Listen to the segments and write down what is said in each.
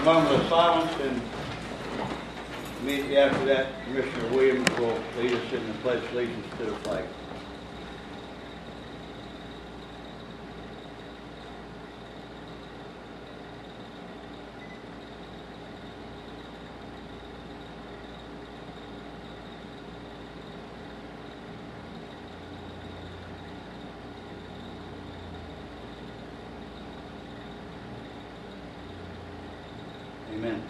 moment of silence, and immediately after that, Commissioner Williams will lead us in the pledge of allegiance to the flag. Amen.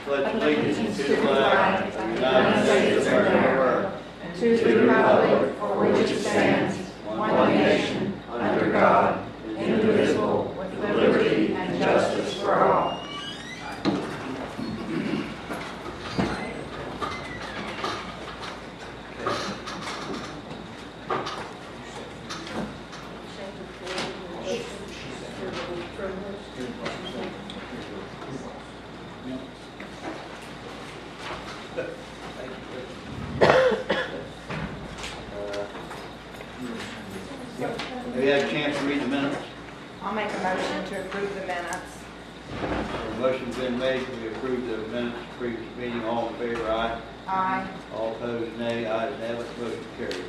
Pledge allegiance to the flag of the United States of America and to the republic for which it stands, one nation, under God, indivisible, with liberty and justice for all. Have you had a chance to read the minutes? I'll make a motion to approve the minutes. A motion's been made to approve the minutes of the previous meeting. All in favor, aye. Aye. All opposed, nay. Ayes have it. Motion carried.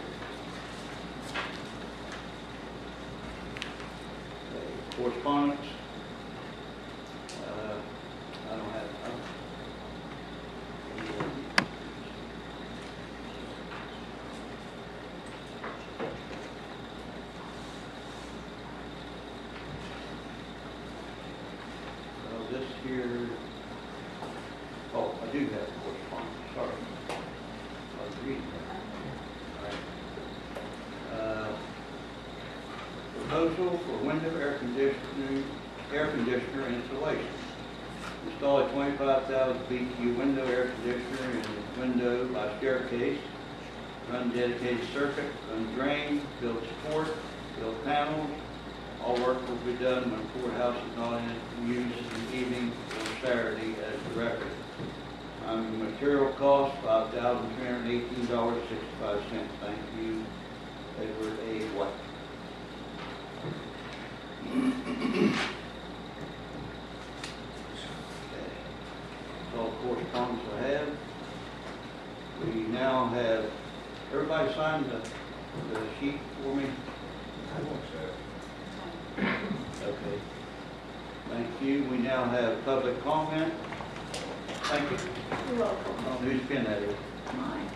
Okay, correspondence. I don't have. This here, oh, I do have correspondence, sorry. I was reading that. All right. Proposal for window air conditioner installation. Install a 25,000 BTU window air conditioner in the window by staircase. Run dedicated circuit, run drain, build support, build panels. All work will be done when courthouse is not in use in the evening or Saturday as directed. Material cost $5,318.65. Thank you, Edward A. White. That's all correspondence I have. We now have everybody signed the sheet for me. Okay. Thank you. We now have public comment. Thank you. You're welcome. Oh, whose pen that is? Mine.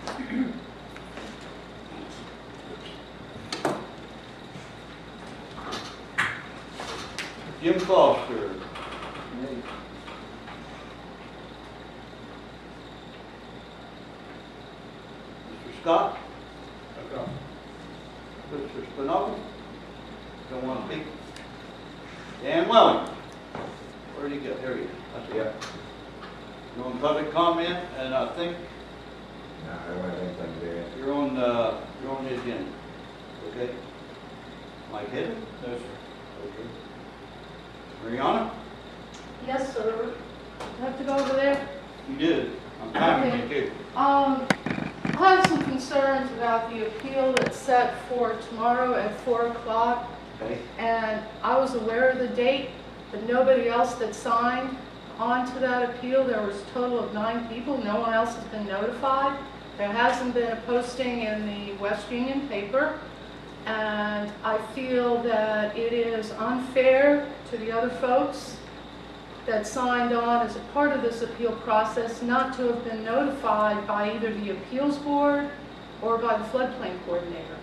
Jim Foster. Mr. Scott. Mr. Spinoza. Don't want to speak. Dan Welling. Where'd he go? There he is. I see. You're on public comment, and I think No, I don't have anything to do. you're on the agenda. Okay. Mike Hidden? No, sir. Okay. Mariana? Yes, sir. I have to go over there. You did. I'm timing you too. I have some concerns about the appeal that's set for tomorrow at 4 o'clock. Okay. And I was aware of the date, but nobody else that signed on to that appeal. There was a total of 9 people. No one else has been notified. There hasn't been a posting in the West Union paper. And I feel that it is unfair to the other folks that signed on as a part of this appeal process not to have been notified by either the appeals board or by the floodplain coordinator.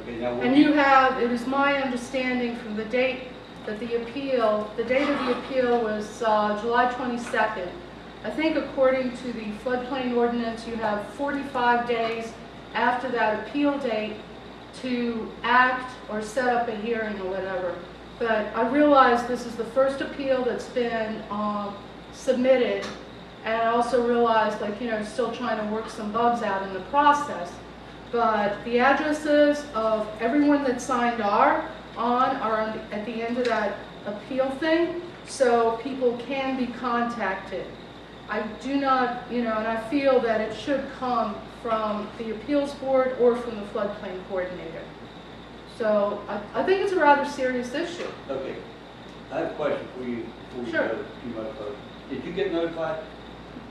Okay, now And you have, it is my understanding from the date that the date of the appeal was July 22nd. I think according to the floodplain ordinance, you have 45 days after that appeal date to act or set up a hearing or whatever. But I realize this is the first appeal that's been submitted, and I also realize, still trying to work some bugs out in the process. But the addresses of everyone that signed are at the end of that appeal thing, so people can be contacted. I do not, and I feel that it should come from the appeals board or from the floodplain coordinator. So I think it's a rather serious issue. Okay. I have a question for you before you Sure. go too much further. Did you get notified?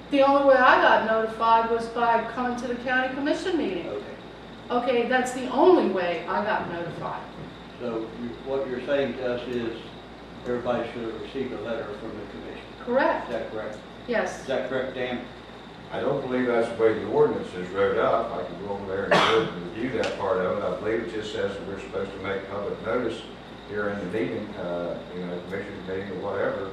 The only way I got notified was by coming to the county commission meeting. Okay. Okay, that's the only way I got notified. So what you're saying to us is everybody should have received a letter from the commission. Correct? Is that correct? Yes. Is that correct, Dan? I don't believe that's the way the ordinance is wrote up. I can go over there and review that part of it. I believe it just says that we're supposed to make public notice here in the meeting, commission's meeting or whatever,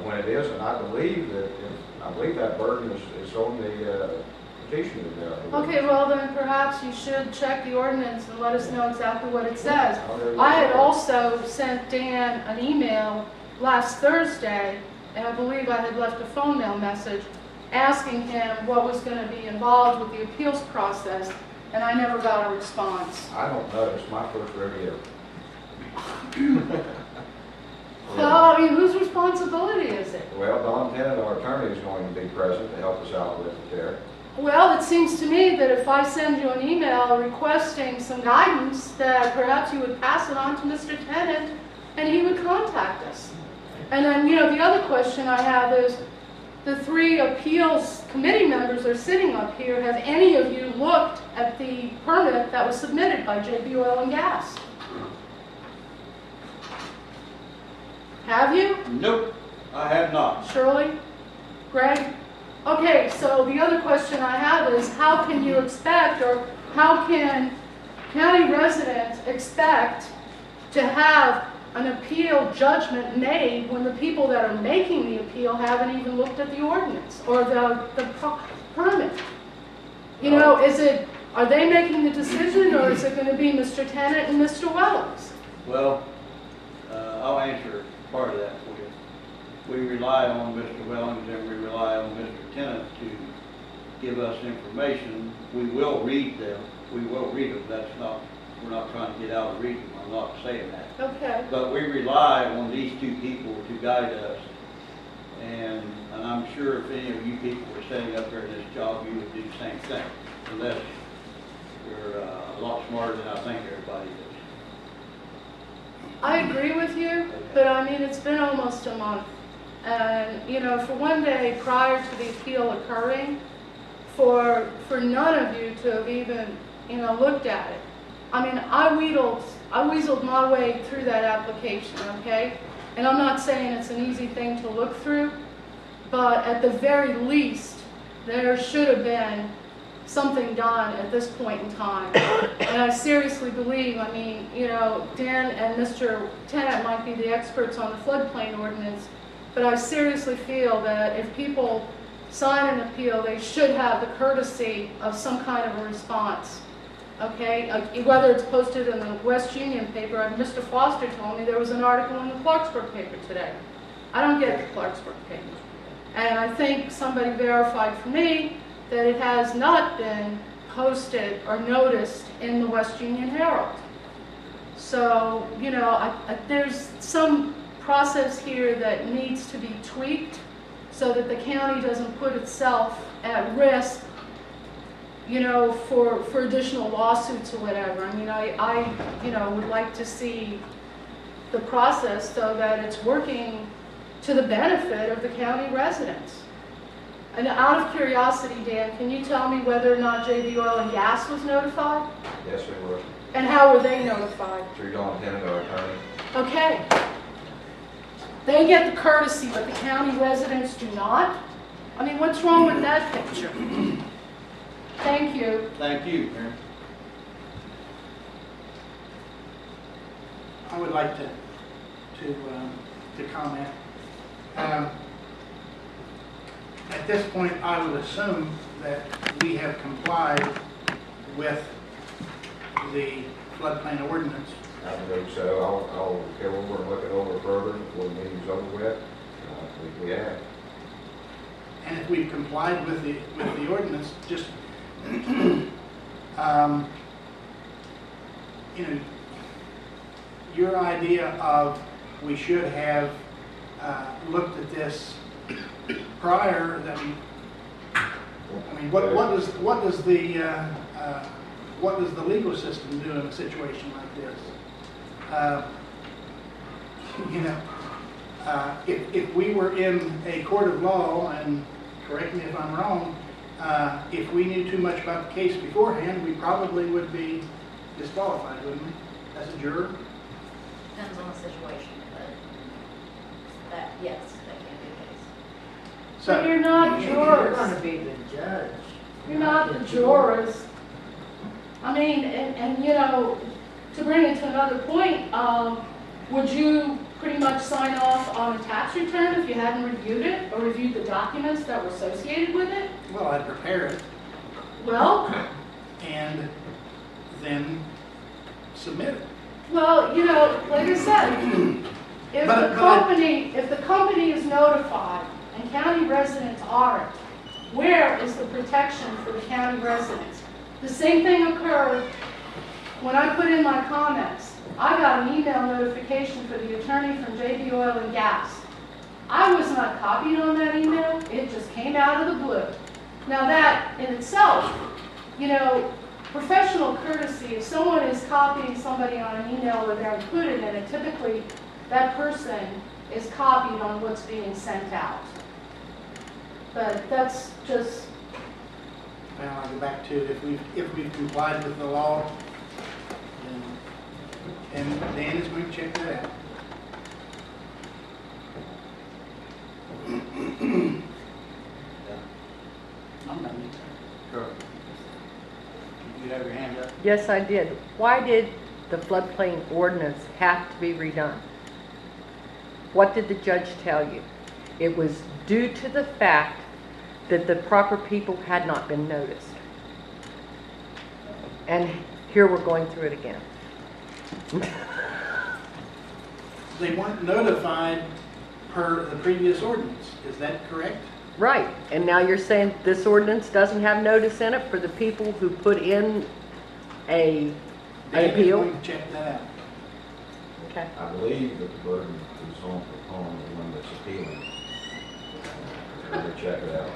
when it is. And I believe that burden is on the petitioner there. Okay, well then perhaps you should check the ordinance and let us know exactly what it says. I had also sent Dan an email last Thursday, and I believe I had left a phone mail message asking him what was going to be involved with the appeals process, and I never got a response. I don't know. It's my first rodeo. So, I mean, whose responsibility is it? Well, Don Tennant, our attorney, is going to be present to help us out with it there. Well, it seems to me that if I send you an email requesting some guidance, that perhaps you would pass it on to Mr. Tennant and he would contact us. And then, the other question I have is, the 3 appeals committee members are sitting up here. Have any of you looked at the permit that was submitted by JB Oil and Gas? Have you? Nope, I have not. Shirley? Greg? Okay, so the other question I have is, how can you expect, or how can county residents expect to have an appeal judgment made when the people that are making the appeal haven't even looked at the ordinance or the permit? Are they making the decision, or is it going to be Mr. Tennant and Mr. Wellings? Well, I'll answer part of that for you. We rely on Mr. Wellings and we rely on Mr. Tennant to give us information. We will read them. We will read them. We're not trying to get out of reading them. I'm not saying that. Okay. But we rely on these 2 people to guide us. And I'm sure if any of you people were setting up there in this job, you would do the same thing. Unless you're a lot smarter than I think everybody is. I agree with you, but I mean, it's been almost a month. And, for one day prior to the appeal occurring, for none of you to have even, looked at it. I mean, I weaseled my way through that application, okay? And I'm not saying it's an easy thing to look through, but at the very least, there should have been something done at this point in time. And I seriously believe, Dan and Mr. Tennant might be the experts on the floodplain ordinance, but I seriously feel that if people sign an appeal, they should have the courtesy of some kind of a response. Okay, whether it's posted in the West Union paper. Mr. Foster told me there was an article in the Clarksburg paper today. I don't get the Clarksburg paper. And I think somebody verified for me that it has not been posted or noticed in the West Union Herald. So, there's some process here that needs to be tweaked so that the county doesn't put itself at risk, for additional lawsuits or whatever. I mean, I would like to see the process so that it's working to the benefit of the county residents. And out of curiosity, Dan, can you tell me whether or not JB Oil and Gas was notified? Yes, we were. And how were they notified? Through Don Tennant, our attorney. Okay. They get the courtesy, but the county residents do not? I mean, what's wrong with that picture? Thank you. Thank you, Mayor. I would like to comment. At this point, I would assume that we have complied with the floodplain ordinance. I believe so. I'll go over and look it over further before the meeting's over with. I think we have. And if we've complied with the ordinance, just your idea of we should have looked at this prior. That what does the legal system do in a situation like this? If we were in a court of law, and correct me if I'm wrong, if we knew too much about the case beforehand, we probably would be disqualified, wouldn't we, as a juror? Depends on the situation, but that, yes, that can be the case. So you're not You're jurors. gonna be the judge. You're not the jurors. I mean, and you know, to bring it to another point, would you pretty much sign off on a tax return if you hadn't reviewed it or reviewed the documents that were associated with it? Well, I'd prepare it Well, and then submit it. well, you know, like I said, if But- the but- company is notified and county residents aren't, where is the protection for the county residents? The same thing occurred when I put in my comments. I got an email notification for the attorney from JB Oil and Gas. I was not copied on that email, it just came out of the blue. Now that in itself, you know, professional courtesy, if someone is copying somebody on an email where they're included in it, typically that person is copied on what's being sent out. But that's just, Well, I go back to, if we've complied with the law, then, and Dan is going to check that out. I'm done. Sure. You have your hand up? Yes, I did. Why did the floodplain ordinance have to be redone? What did the judge tell you? It was due to the fact that the proper people had not been noticed. And here we're going through it again. They weren't notified per the previous ordinance, is that correct? Right, and now you're saying this ordinance doesn't have notice in it for the people who put in an Dan is appeal? going to check that out. Okay. I believe that the burden is on the one that's appealing. Let me check it out.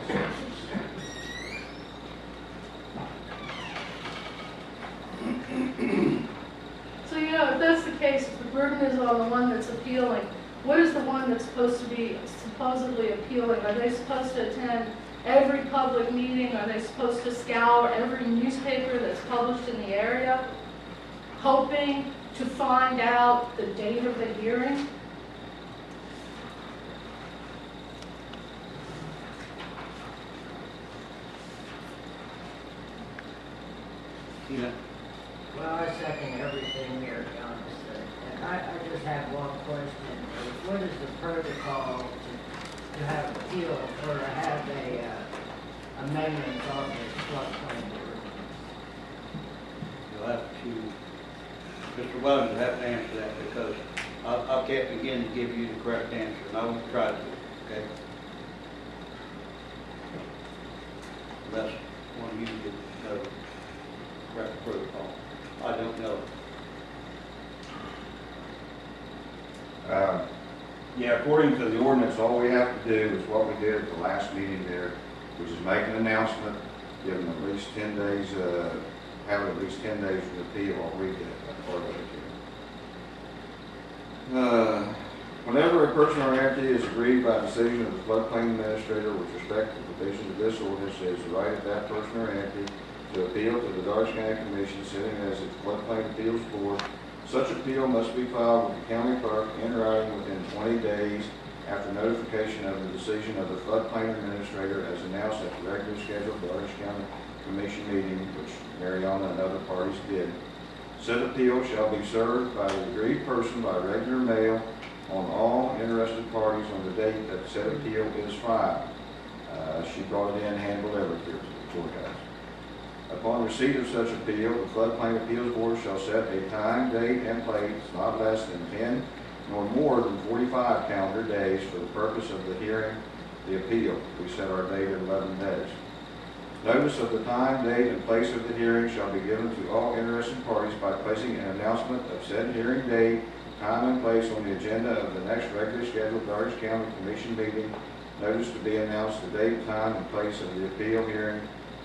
so you know, if that's the case, if the burden is on the one that's appealing, what is the one that's supposed to be supposedly appealing? Are they supposed to attend every public meeting? Are they supposed to scour every newspaper that's published in the area, hoping to find out the date of the hearing? Tina? Well, I second everything Mayor John said, and I just have one question. What is the protocol to have appeal or to have a amendment on the floodplain ordinance? You'll have to, Mr. Wellings will have to answer that because I can't begin to give you the correct answer, and I won't try to, okay? Unless one of you could know the correct protocol. I don't know. Yeah, according to the ordinance, all we have to do is what we did at the last meeting there, which is make an announcement, give them at least 10 days, have at least 10 days for the appeal. I'll read that part of it here. Whenever a person or entity is aggrieved by a decision of the floodplain administrator with respect to the provisions of this ordinance, it is the right of that person or entity to appeal to the Doddridge County Commission sitting as its floodplain appeals board. Such appeal must be filed with the county clerk in writing within 20 days after notification of the decision of the floodplain administrator as announced at the regular scheduled Doddridge County Commission meeting, which Mariana and other parties did. Said appeal shall be served by the aggrieved person by regular mail on all interested parties on the date that said appeal is filed. She brought it in, handled everything to the courthouse. Upon receipt of such appeal, the Floodplain Appeals Board shall set a time, date, and place not less than 10 nor more than 45 calendar days for the purpose of the hearing the appeal. We set our date at 11 days. Notice of the time, date, and place of the hearing shall be given to all interested parties by placing an announcement of said hearing date, time, and place on the agenda of the next regularly scheduled Doddridge County Commission meeting. Notice to be announced the date, time, and place of the appeal hearing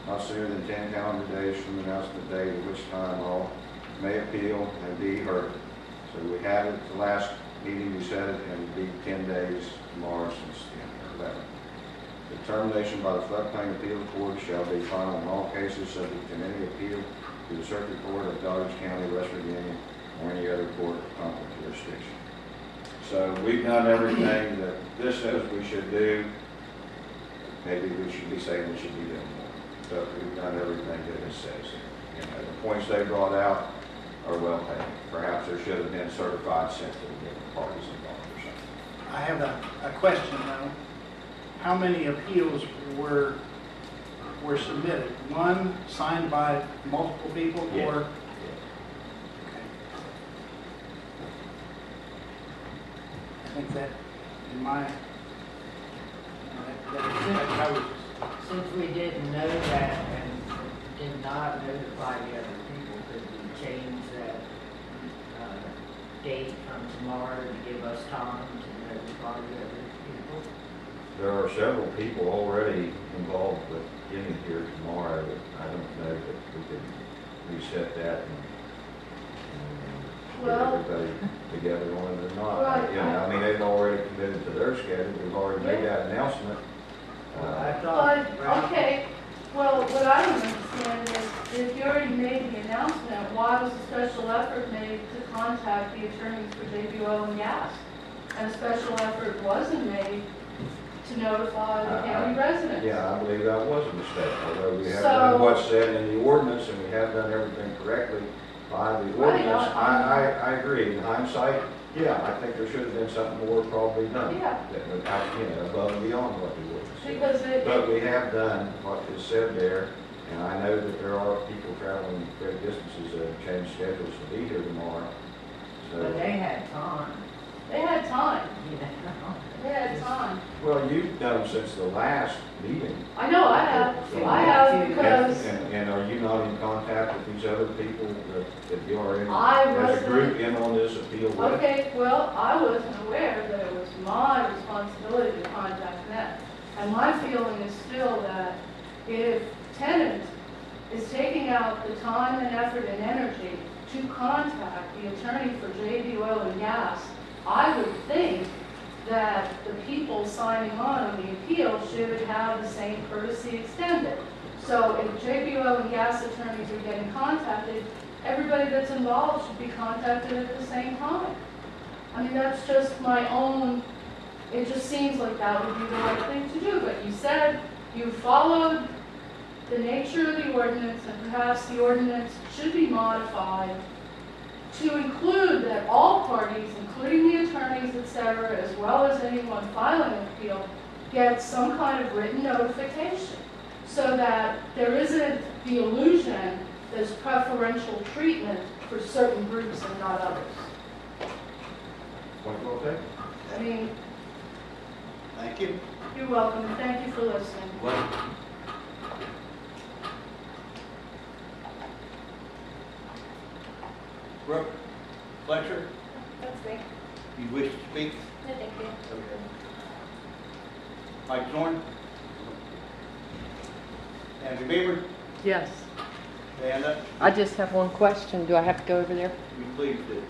not sooner than 10 calendar days from the announcement date at which time all may appeal and be heard. So we had it the last meeting we set it, and it'll be 10 days tomorrow since the 11th. Determination by the floodplain appeal court shall be final in all cases subject to any appeal to the circuit court of Doddridge County, West Virginia, or any other court of competent jurisdiction. So we've done everything that this says we should do. Maybe we should be saying we should be doing more, but we've done everything that it says. You know, the points they brought out are well taken. Perhaps there should have been certified sent to the different parties involved or something. I have a question though. How many appeals were submitted? One signed by multiple people Yeah. or? Yeah. Okay. I think that in my, that covers. Since we didn't know that and did not notify the other people, could we change that date from tomorrow to give us time to notify the other people? There are several people already involved with getting here tomorrow. I don't know that we could reset that and get Well- everybody together on it or not. Right. You know, I mean, they've already committed to their schedule. We've already made that announcement. I thought, But, okay, well, what I don't understand is, if you already made the announcement, why was a special effort made to contact the attorneys for JB Oil and Gas? And a special effort wasn't made to notify the county residents. Yeah, I believe that was a mistake, although we have So- done what's said in the ordinance and we have done everything correctly by the Right, ordinance. I- I agree. In hindsight, yeah, I think there should have been something more probably done. Yeah. That would, you know, above and beyond what the ordinance said. Because But we have done what is said there, and I know that there are people traveling great distances that have changed schedules to be here tomorrow. So, but they had time, they had time, you know. they had time. well, you've done since the last meeting. I know, I have because And are you not in contact with these other people that you are in, I as a wasn't. group in on this appeal with? Okay, well, I wasn't aware that it was my responsibility to contact them. And my feeling is still that if tenant is taking out the time and effort and energy to contact the attorney for JB Oil and Gas, I would think that the people signing on the appeal should have the same courtesy extended. So if JB Oil and Gas attorneys are getting contacted, everybody that's involved should be contacted at the same time. I mean, that's just my own, it just seems like that would be the right thing to do. But you said you followed the nature of the ordinance, and perhaps the ordinance should be modified to include that all parties, including the attorneys, et cetera, as well as anyone filing an appeal, get some kind of written notification so that there isn't the illusion there's preferential treatment for certain groups and not others. Point well taken. I mean, Thank you. you're welcome, and thank you for listening. Well, Brooke, Fletcher, That's me. you wish to speak? No, thank you. Okay. Mike Zorn? Andrew Beaver? Yes. Stand up. I just have one question. Do I have to go over there? You please do.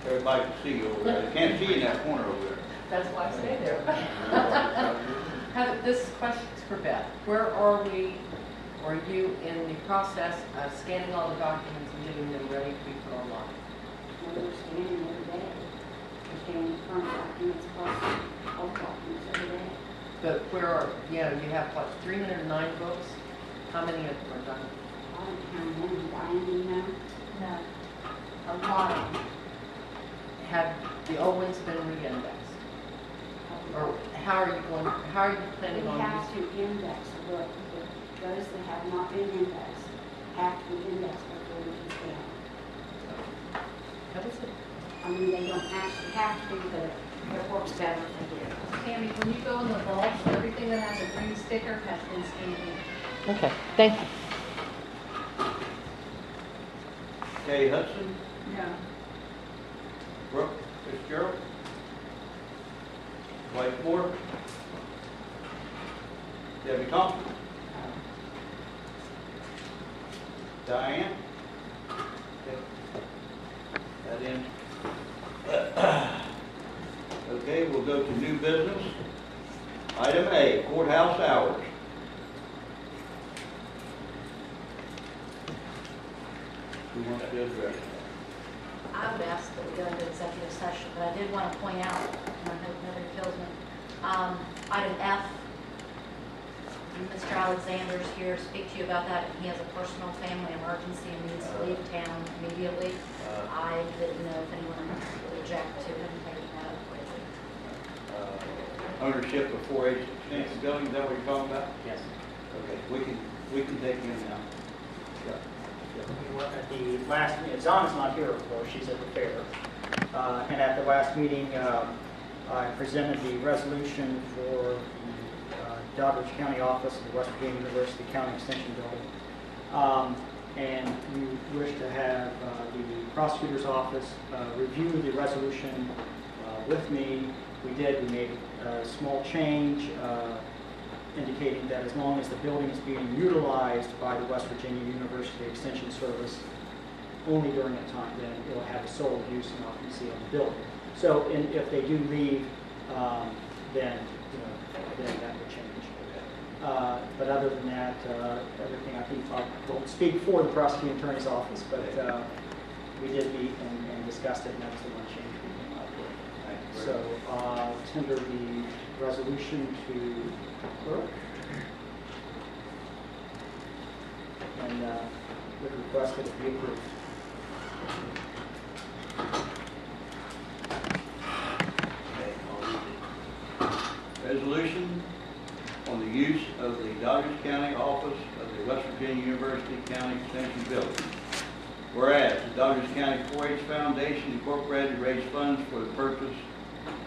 Everybody can see you over there. They can't see you in that corner over there. That's why I stay there. This question's for Beth. Where are we, or are you in the process of scanning all the documents and getting them ready to be put online? We're scanning every day. We're scanning current documents plus old documents every day. But where are, you have what, 309 books? How many of them are done? I don't count them. Diane, do you know? No, a lot of them. Have the old ones been re-indexed? Or how are you planning We on have using? to index the book. Those that have not been indexed have to be indexed before we can scan. That was it. I mean, they don't actually have to, but it works better if they do. Tammy, when you go in the vault, everything that has a green sticker has been scanned in. Okay, thank you. Kay Hudson, No. Brooke Fitzgerald, Dwight Moore, Debbie Thompson, Diane. Okay. That ends Okay, we'll go to new business. Item A, courthouse hours. Who wants to address that? I would ask that we go into executive session, but I did want to point out, and I hope nobody kills me, item F, Mr. Alexander's here to speak to you about that. He has a personal family emergency and needs to leave town immediately. I didn't know if anyone would object to him taking that up quickly. Ownership of 4H extension building, is that what you're talking about? Yes. Okay, we can take him now. At the last meeting, Zana's not here, of course, she's at the fair. And at the last meeting, I presented the resolution for the Doddridge County office of the West Virginia University County Extension Building. And we wish to have the prosecutor's office review the resolution with me. We did. We made a small change indicating that as long as the building is being utilized by the West Virginia University Extension Service only during that time, then it will have a sole use and occupancy of the building. So if they do leave, then that would change. But other than that, everything, I think, I don't speak for the prosecuting attorney's office, but we did meet and discussed it, and that's the one change we came up with. So tender the resolution to clerk, and would request that it be approved. Resolution on the use of the Doddridge County office of the West Virginia University County Extension Building. Whereas the Doddridge County 4-H Foundation Incorporated raised funds for the purpose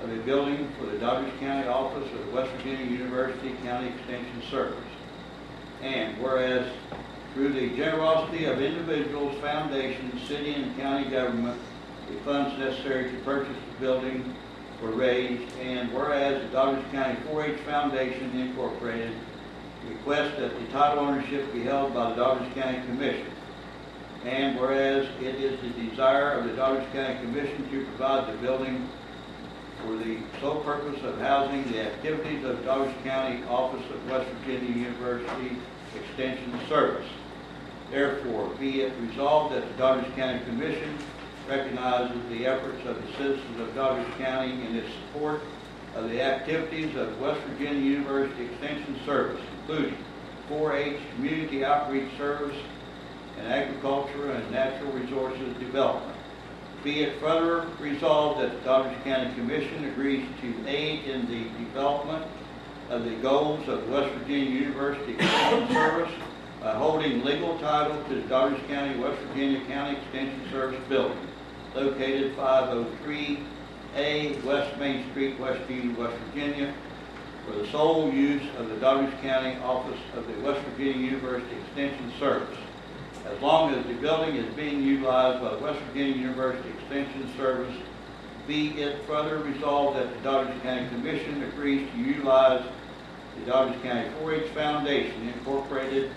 of a building for the Doddridge County office of the West Virginia University County Extension Service. And whereas through the generosity of individuals, foundations, city and county government, the funds necessary to purchase the building were raised, and whereas the Doddridge County 4-H Foundation Incorporated requests that the title ownership be held by the Doddridge County Commission, and whereas it is the desire of the Doddridge County Commission to provide the building for the sole purpose of housing the activities of the Doddridge County Office of West Virginia University Extension Service. Therefore, be it resolved that the Doddridge County Commission recognizes the efforts of the citizens of Doddridge County in its support of the activities of West Virginia University Extension Service, including 4-H Community Outreach Service and Agriculture and Natural Resources Development. Be it further resolved that the Doddridge County Commission agrees to aid in the development of the goals of the West Virginia University Extension Service by holding legal title to the Doddridge County, West Virginia County Extension Service building, located 503A West Main Street, West Union, West Virginia, for the sole use of the Doddridge County office of the West Virginia University Extension Service. As long as the building is being utilized by the West Virginia University Extension Service, be it further resolved that the Doddridge County Commission agrees to utilize the Doddridge County 4-H Foundation Incorporated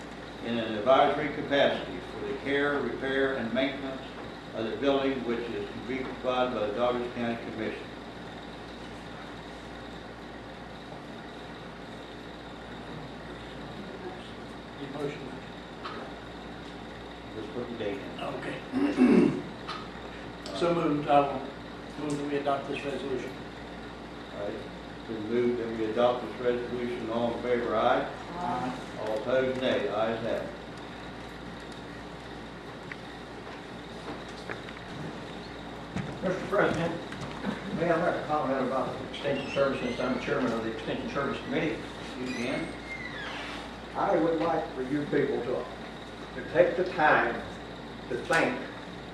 in an advisory capacity for the care, repair, and maintenance of the building, which is to be provided by the Doddridge County Commission. Your motion. Let's put the date in. Okay. So moved. I will move that we adopt this resolution. All right. Been moved that we adopt this resolution. All in favor, aye. Aye. All opposed, nay. Ayes have it. Mr. President, may I make a comment about the Extension Service since I'm chairman of the Extension Service Committee? You can. I would like for you people to take the time to thank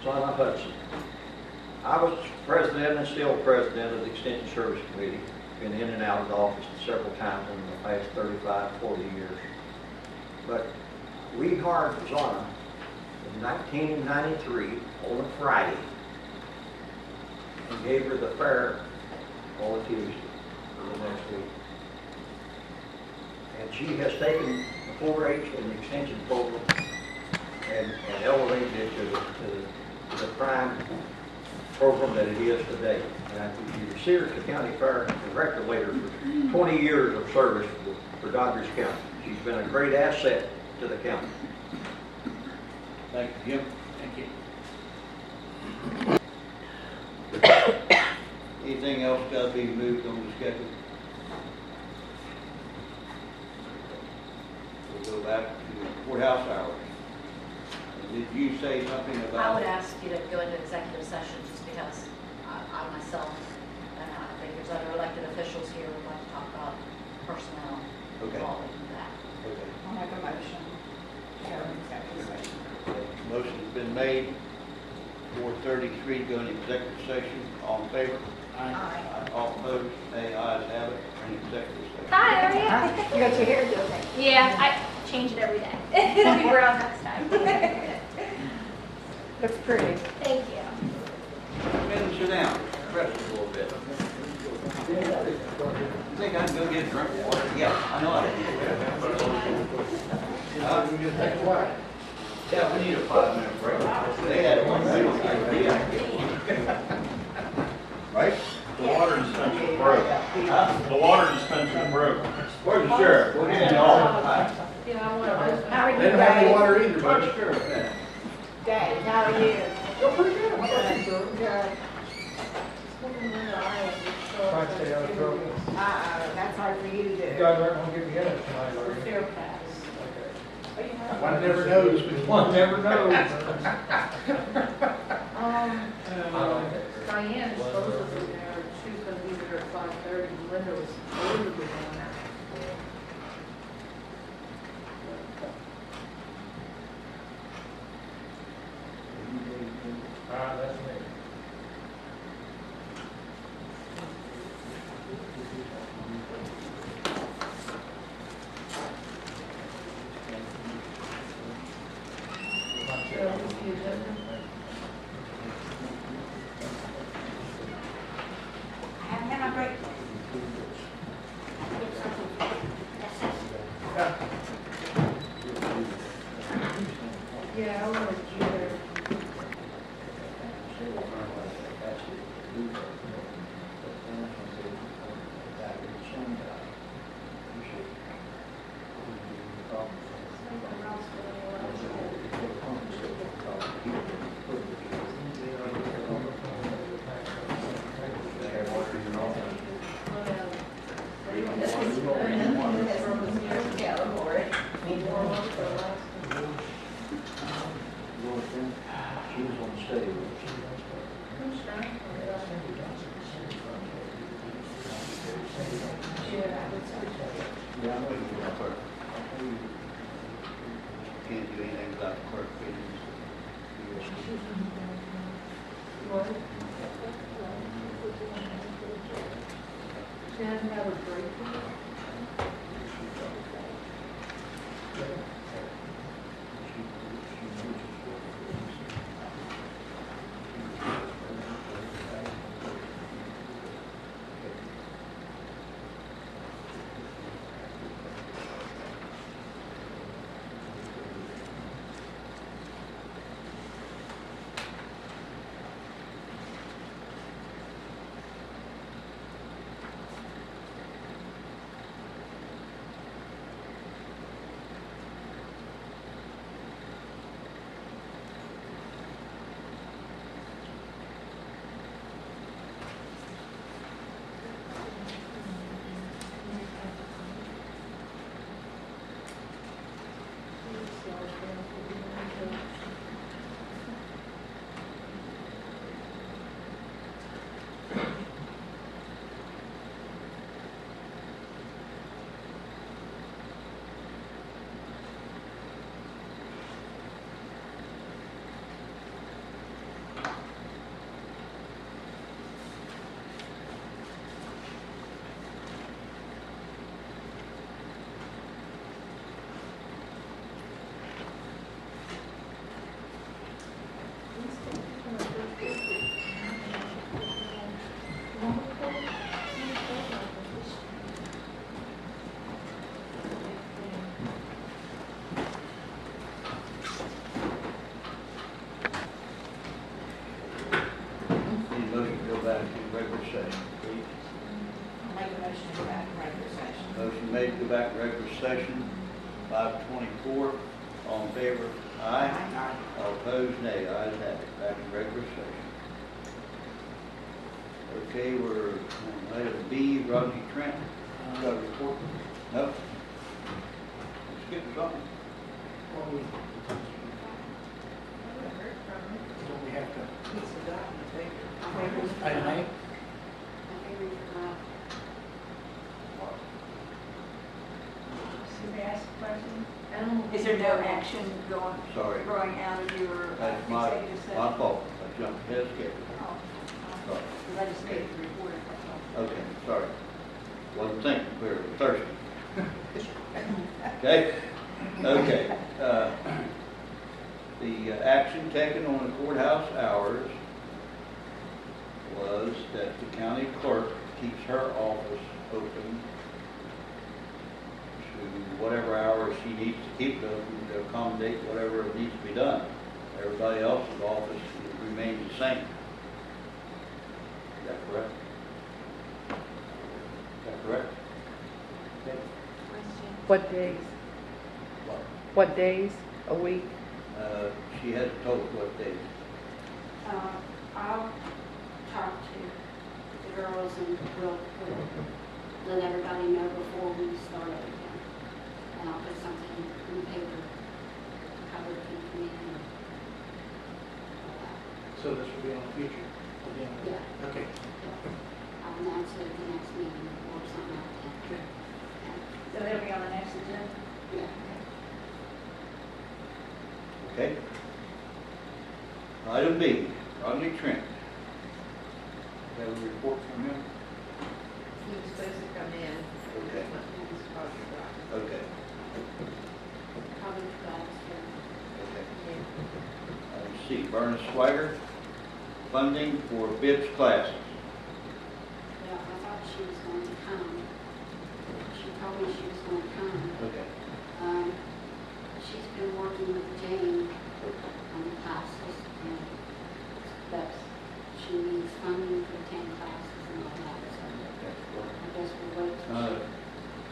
Zana Hudson. I was president and still president of the Extension Service Committee, been in and out of the office several times in the past 35, 40 years. But we hired Zana in 1993 on a Friday and gave her the fair on a Tuesday for the next week. And she has taken the 4-H and the extension program and elevated it to the prime program that it is today. And you see her at the county fair and record leader for 20 years of service for Doddridge County. She's been a great asset to the county. Thank you, Jim. Thank you. Anything else got to be moved on the schedule? We'll go back to courthouse hours. Did you say something I about? would ask you to go into executive session just because I myself, and I think there's other elected officials here who would like to talk about personnel Okay. involving that. Okay. I'll make a motion to go into executive session. Motion's been made. 4:33 to go into executive session. All in favor? Aye. All opposed? Nay, ayes have it. We're in executive session. Hi, how are you? You got your hair done. Yeah, I change it every day. It'll be brown next time. Looks pretty. Thank you. Come in and sit down. Rest a little bit. You think I can go get a drink of water? Yeah, I know I can. Yeah, we need a 5-minute break. They had one idea. Right? The water dispenser broke. The water dispenser broke. Where's the sheriff? What is it all? Yeah, I want How are you, They don't have any Dave? water either, buddy. Where's the sheriff at? Dave, how are you? Go pretty good. How about you, sir? Good. Try to stay out of trouble. That's hard for you to do. guys aren't gonna get together tonight, are you? Fair pass. One never knows. One never knows. Diane is supposedly there, she was gonna be there at 5:30, and Linda was supposedly going out. That's me. I haven't had my break. Yeah, I wanted you there. She was on the stage. Yeah, I know you do that clerk. Can't do anything without the clerk meetings. She hadn't had a break. Motion made to go back to regular session, 5:24. All in favor? Aye. All opposed, nay. Ayes have it. Back in regular session. Okay, we're on item B, Rodney Trent. Got a report? Nope. Skip something. Well, don't we have to? Item A? Should I ask a question? I don't know. Is there no action Sorry. growing out of your That's my executive session? fault. I jumped ahead, skipped. Oh, Sorry. because I just made the report, that's all. Okay, sorry. Wasn't thinking clearly, thirsty. Okay? Okay. The action taken on the courthouse hours was that the county clerk keeps her office open to whatever hours she needs to keep it open to accommodate whatever needs to be done. Everybody else's office remains the same. Is that correct? Is that correct? Okay. What days? What? What days a week? She hasn't told us what days. I'll talk to the girls and we'll let everybody know before we start everything. And I'll put something in the paper to cover the committee. So this will be on the future agenda? Yeah. Okay. I'll announce it at the next meeting or something like that. Okay. So that'll be on the next agenda? Yeah. Okay. Item B, Rodney Trent. Have a report from him? He was supposed to come in. Okay. Okay. Probably forgot to. Okay. Item C, Bernice Swagger, funding for BIPS classes. Yeah, I thought she was going to come. She told me she was going to come. Okay. She's been working with Jane on the classes, and but she needs funding for 10 classes and all that, so I guess we'll wait till If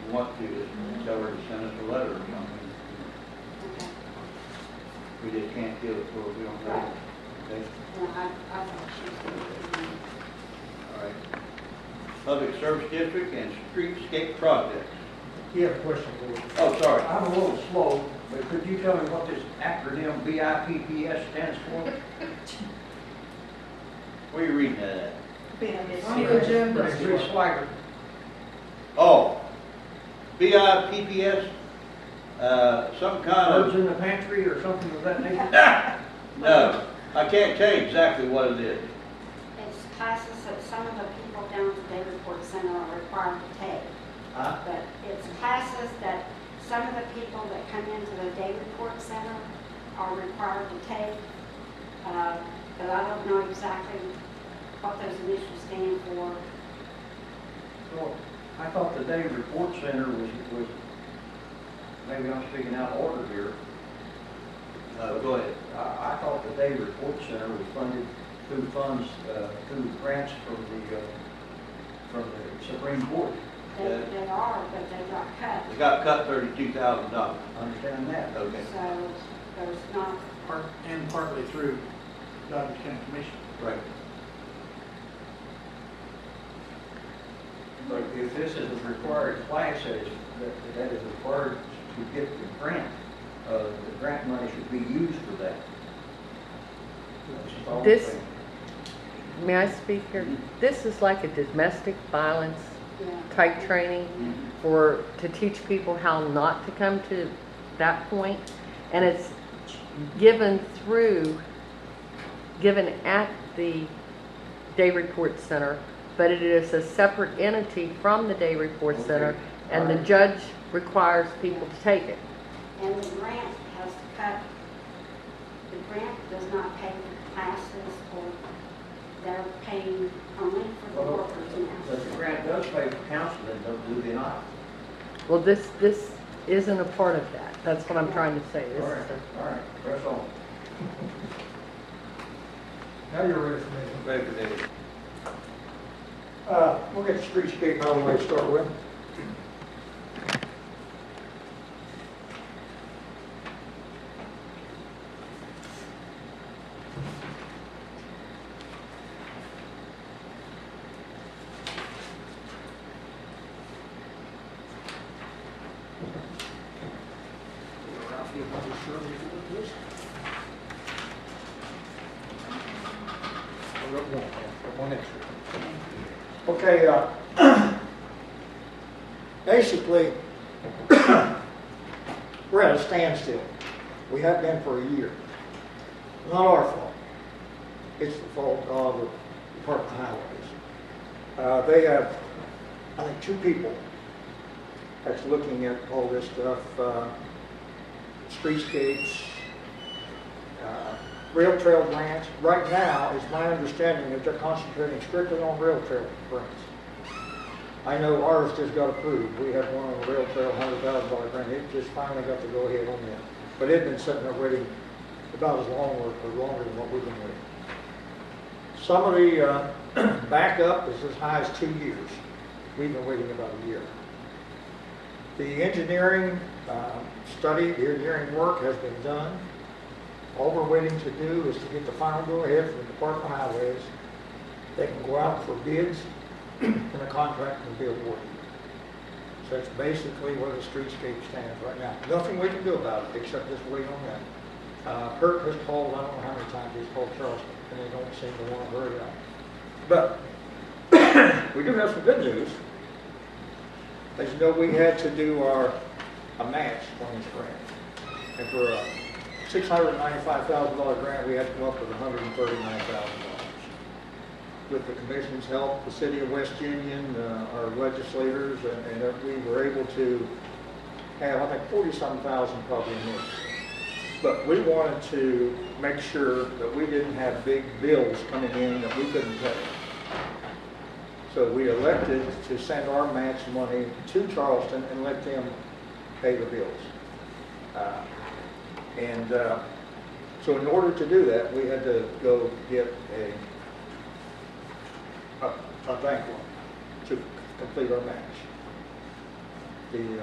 you want to, just tell her to send us a letter or something. okay. We just can't give it for we don't know. Okay? No, I thought she was going to come. All right. Public Service District and Streetscape Projects. You have a question for me. Oh, sorry. I'm a little slow, but could you tell me what this acronym BIPPS stands for? Where are you reading that at? On the agenda. It's Reed Swigert. Oh, BIPPS, some kind Birds of, in the pantry or something of that nature? no, I can't tell you exactly what it is. It's classes that some of the people down at the Day Report Center are required to take. Huh? But it's classes that some of the people that come into the Day Report Center are required to take. But I don't know exactly what those initials stand for. Well, I thought the Day Report Center was, maybe I'm speaking out of order here. Go ahead. I thought the Day Report Center was funded through funds, through grants from the Supreme Court. They are, but they got cut. It got cut $32,000. Understand that? Okay, So there's not, And partly through Doddridge County Commission. right. But if this is a required class, that is required to get the grant money should be used for that. That's all I'm This- saying. May I speak here? This is like a domestic violence yeah. type training to teach people how not to come to that point. And it's given at the Day Report Center, but it is a separate entity from the Day Report Okay. Center, and the Alright. judge requires people to take it. And the grant has cut, the grant does not pay for classes, or they're paying only for the Well, workers now. but the grant does pay for counseling, do they not? Well, this isn't a part of that. That's what I'm trying to say. This All is right, a- all right, press on. Now you're ready for me. Ready for David. We'll get the streetscape out of the way to start with. One extra. Okay, basically, we're at a standstill. We have been for a year. Not our fault. It's the fault of the Department of Highways. They have, I think, 2 people that's looking at all this stuff, streetscapes, rail trail grants. Right now, it's my understanding that they're concentrating strictly on rail trail grants. I know ours just got approved. We had one on the rail trail, $100,000 grant. It just finally got to go ahead on that. But it had been sitting there waiting about as long or longer than what we've been waiting. Some of the backup is as high as 2 years. We've been waiting about a year. The engineering study, the engineering work has been done. All we're waiting to do is to get the final go-ahead from the Department of Highways. They can go out for bids and the contract will be awarded. So that's basically where the streetscape stands right now. Nothing we can do about it except just wait on that. Kirk has called, I don't know how many times he's called Charleston, and they don't seem to want to hurry up. But we do have some good news. As you know, we had to do a match on this grant. And for a $695,000 grant, we had to come up with $139,000. With the Commission's help, the City of West Union, our legislators, and we were able to have, I think, 40-some thousand probably in this. But we wanted to make sure that we didn't have big bills coming in that we couldn't pay. So we elected to send our match money to Charleston and let them pay the bills. So in order to do that, we had to go get a bank loan to complete our match. The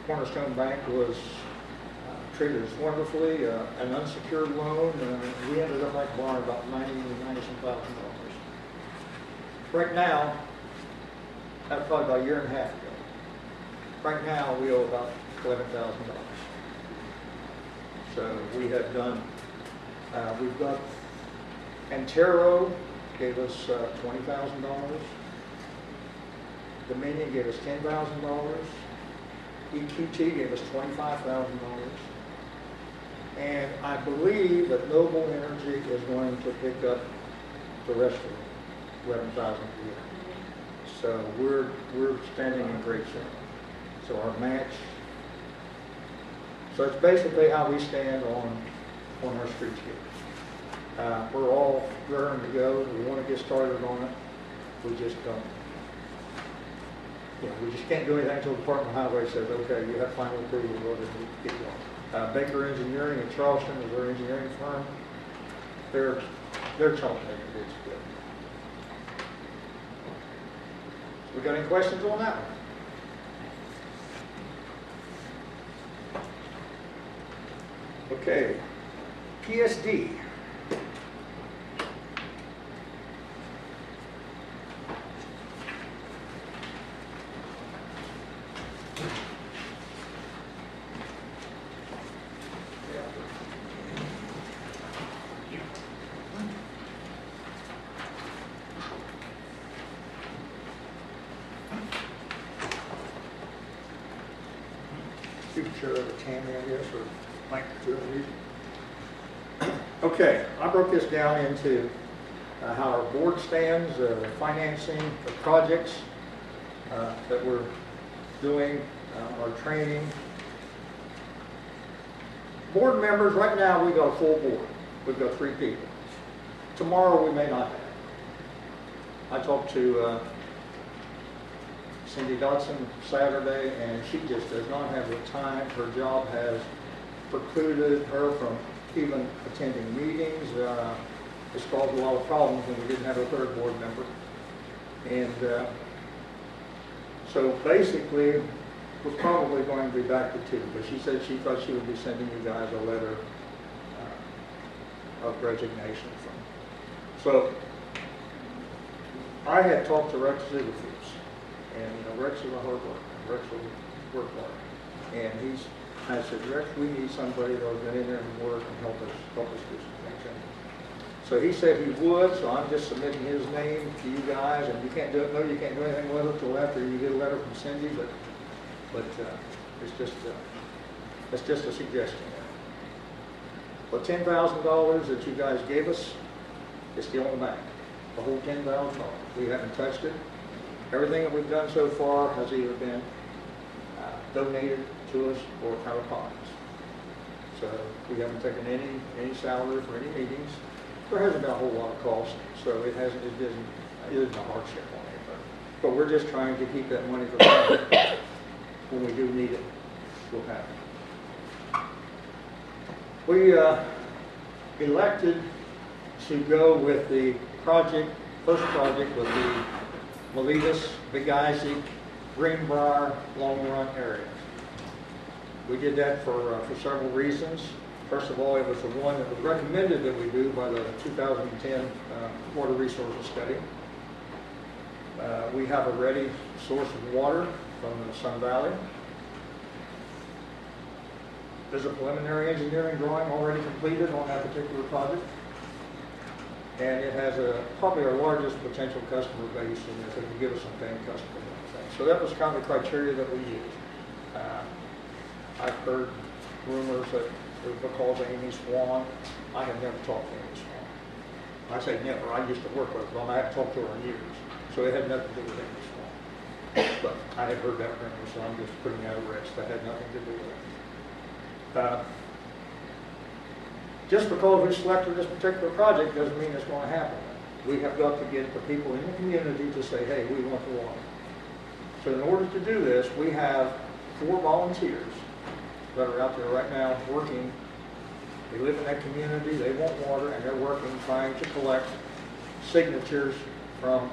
Cornerstone Bank was treated us wonderfully, an unsecured loan. We ended up like borrowing about $90,000. Right now, that's probably about a year and a half ago. Right now, we owe about $11,000. So we have done, we've got, Antero gave us $20,000. Dominion gave us $10,000. EQT gave us $25,000. And I believe that Noble Energy is going to pick up the rest of it, $11,000 a year. So we're standing in great shape. So our match, so it's basically how we stand on our streetscape. We're all raring to go. We want to get started on it. We just don't. We just can't do anything until the Department of Highway says, okay, you have final approval, go ahead and get going. Baker Engineering in Charleston is our engineering firm. They're trying to make it good. We got any questions on that one? Okay, PSD. Future of Tammy, I guess, or Mike. Okay, I broke this down into how our board stands, financing the projects that we're doing, our training. Board members, right now we got a full board. We've got 3 people. Tomorrow we may not have. I talked to Cindy Dodson Saturday, and she just does not have the time. Her job has precluded her from even attending meetings. It's caused a lot of problems when we didn't have a 3rd board member. And so basically, we're probably going to be back to 2, but she said she thought she would be sending you guys a letter of resignation from. So I had talked to Rex Zieglerfoods, and Rex is a hard worker. Rex will work hard. And he's I said, Rex, we need somebody that'll get in there and work and help us do some things. And so he said he would, so I'm just submitting his name to you guys, and you can't do it, no, you can't do anything with it till after you get a letter from Cindy, but it's just a suggestion. But $10,000 that you guys gave us is still in the bank, the whole $10,000. We haven't touched it. Everything that we've done so far has either been donated to us or out of pockets. So we haven't taken any salary for any meetings. There hasn't been a whole lot of cost, so it isn't a hardship on anybody. But we're just trying to keep that money for when we do need it, we'll have it. We elected to go with the first project with the Malitas, Big Isaac, Greenbrier, Long Run area. We did that for several reasons. First of all, it was the one that was recommended that we do by the 2010 Water Resources Study. We have a ready source of water from the Sun Valley. There's a preliminary engineering drawing already completed on that particular project. And it has probably our largest potential customer base, and if it can give us some paying customers. So that was kind of the criteria that we used. I've heard rumors that it was because of Amy Swan. I have never talked to Amy Swan. I say never, I used to work with her, but I haven't talked to her in years. So it had nothing to do with Amy Swan. But I had heard that rumor, so I'm just putting that at rest. That had nothing to do with it. Just because we selected this particular project doesn't mean it's going to happen. We have got to get the people in the community to say, hey, we want the water. So in order to do this, we have 4 volunteers that are out there right now working. They live in that community, they want water, and they're working trying to collect signatures from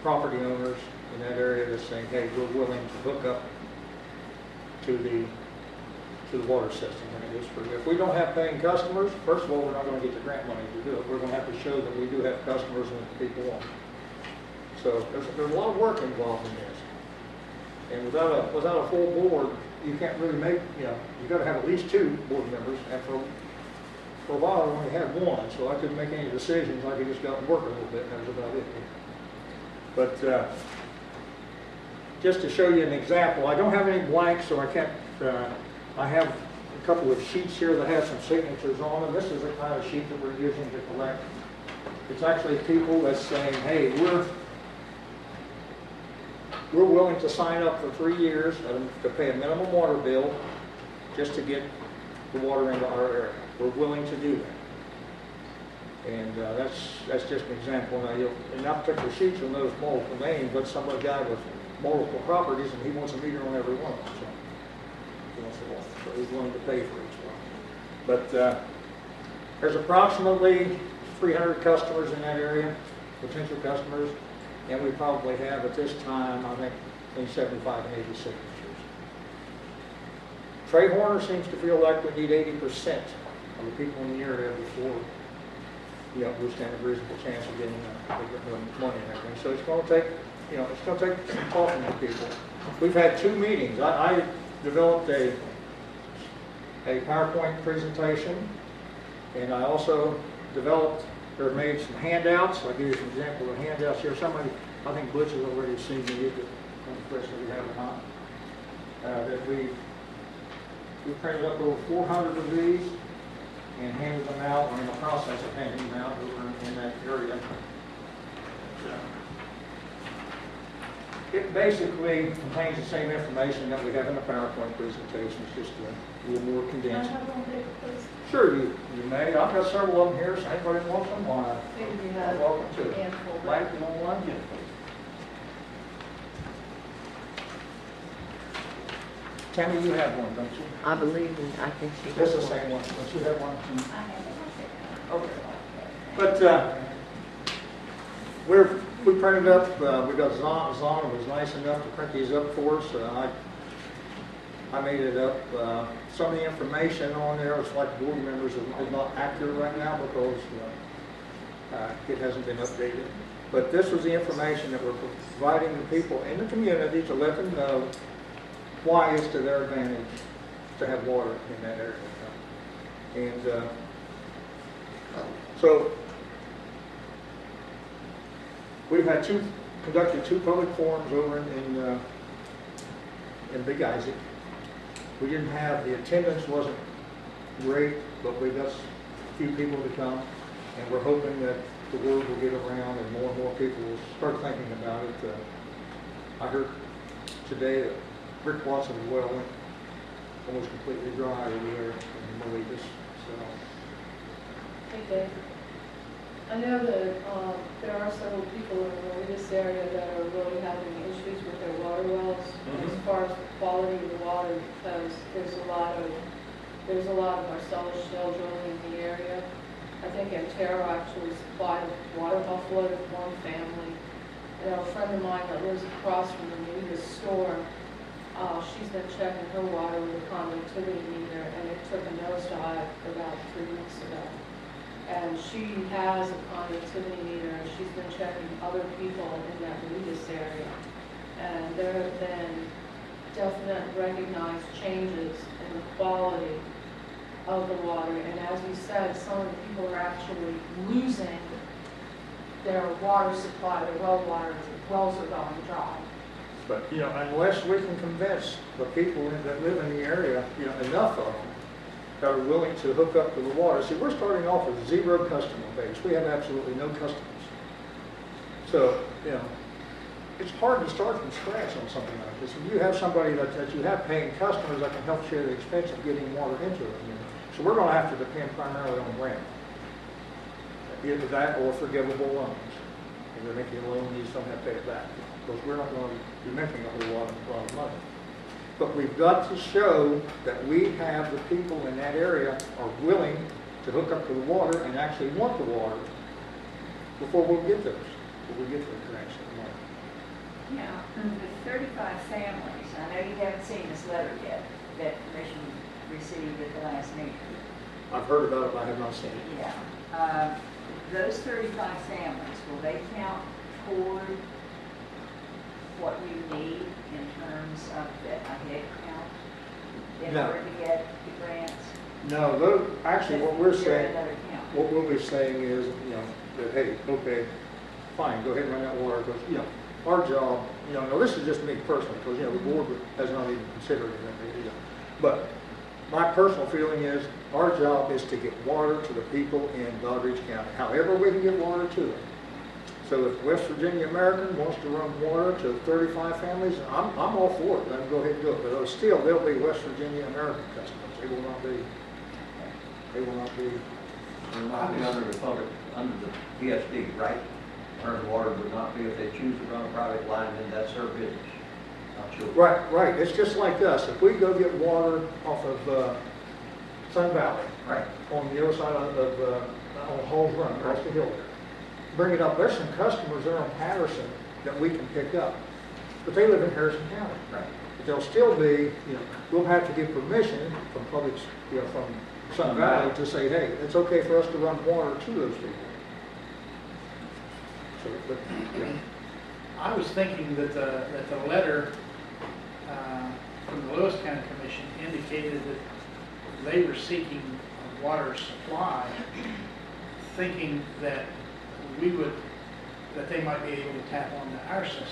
property owners in that area that's saying, hey, we're willing to hook up to the water system. And it is free. If we don't have paying customers, first of all, we're not going to get the grant money to do it. We're going to have to show that we do have customers and that people want it. So there's a lot of work involved in this. And without a full board, you can't really make, you've got to have at least 2 board members. And for a while, I only had 1, so I couldn't make any decisions. I could just go out and work a little bit, and that was about it. But just to show you an example, I don't have any blanks, so I can't, I have a couple of sheets here that have some signatures on them. This is the kind of sheet that we're using to collect. It's actually people that's saying, hey, we're willing to sign up for 3 years to pay a minimum water bill just to get the water into our area. We're willing to do that. And that's just an example. Now, in that particular sheet, you'll notice multiple names, but some guy with multiple properties, and he wants a meter on every one of them. So he's willing to pay for each one. But there's approximately 300 customers in that area, potential customers. And we probably have, at this time, I think, between 75 and 80 signatures. Trey Horner seems to feel like we need 80% of the people in the area before we stand a reasonable chance of getting money and everything. So it's going to take, it's going to take some talking to people. We've had 2 meetings. I developed a PowerPoint presentation, and I also made some handouts. I'll give you some examples of handouts here. Somebody, I think Butch has already seen these, on the question we have or not. That we printed up over 400 of these and handed them out. We're in the process of handing them out over in that area. It basically contains the same information that we have in the PowerPoint presentation. It's just a little more condensed. Sure, you may. I've got several of them here, so anybody wants them, you're welcome to. Mike, you want one? Yeah. Tammy, you have one, don't you? I believe, I think she That's has the one. same one. Don't you have one? I have it. Okay. But we printed up, we got Zon was nice enough to print these up for us. I made it up. Some of the information on there, it's like board members, is not accurate right now because it hasn't been updated. But this was the information that we're providing the people in the community to let them know why it's to their advantage to have water in that area. And so we've had conducted two public forums over in Big Isaac. We didn't have, the attendance wasn't great, but we got a few people to come, and we're hoping that the word will get around and more people will start thinking about it. I heard today that Rick Watson's well went almost completely dry over there in Malikas, so. Hey, Dave. I know that there are several people in this area that are really having issues with their water wells as far as the quality of the water, because there's a lot of Marcellus shale drilling in the area. I think Antero actually supplied a water buffalo to one family. And a friend of mine that lives across from the Malikas store, she's been checking her water with a conductivity meter, and it took a nosedive about 3 weeks ago. And she has a conductivity meter, and she's been checking other people in that Malikas area. And there have been definite recognized changes in the quality of the water. And as you said, some of the people are actually losing their water supply, their well water, wells are going dry. But, unless we can convince the people that live in the area, enough of them that are willing to hook up to the water. See, we're starting off with 0 customer base. We have absolutely no customers. So, it's hard to start from scratch on something like this. If you have somebody that you have paying customers that can help share the expense of getting water into it. So we're going to have to depend primarily on rent. Either that or forgivable loans. If they're making a loan, you just don't have to pay it back. Because we're not going to be making a whole lot of money. But we've got to show that we have the people in that area are willing to hook up to the water and actually want the water before we'll get those. Before we get to the connection. Now, the 35 families, I know you haven't seen this letter yet that commission received at the last meeting. I've heard about it, but I have not seen it. Yeah. Those 35 families, will they count toward what you need in terms of a head count in No. order to get the grants? No, actually what we're Is there saying, another count? what we'll be saying is, that, hey, okay, fine, go ahead and run that water, because, our job, now this is just me personally, because, the board has not even considered it, but my personal feeling is, our job is to get water to the people in Doddridge County, however we can get water to them. So if West Virginia American wants to run water to 35 families, I'm all for it, let them go ahead and do it, but still, they'll be West Virginia American customers, they will not be. It will not be under the public, under the PSD, right? Earned water would not be if they choose to run a private line, then that's their business, not yours. Right, it's just like us, if we go get water off of Sun Valley, Right. on the other side on Hall's Run, across the hill there, bring it up, there's some customers there on Patterson that we can pick up, but they live in Harrison County. Right. But they'll still be, we'll have to get permission from public, from Sun Valley to say, hey, it's okay for us to run water to those people. So, but, I was thinking that the letter from the Lewis County Commission indicated that they were seeking a water supply, thinking that that they might be able to tap onto our system.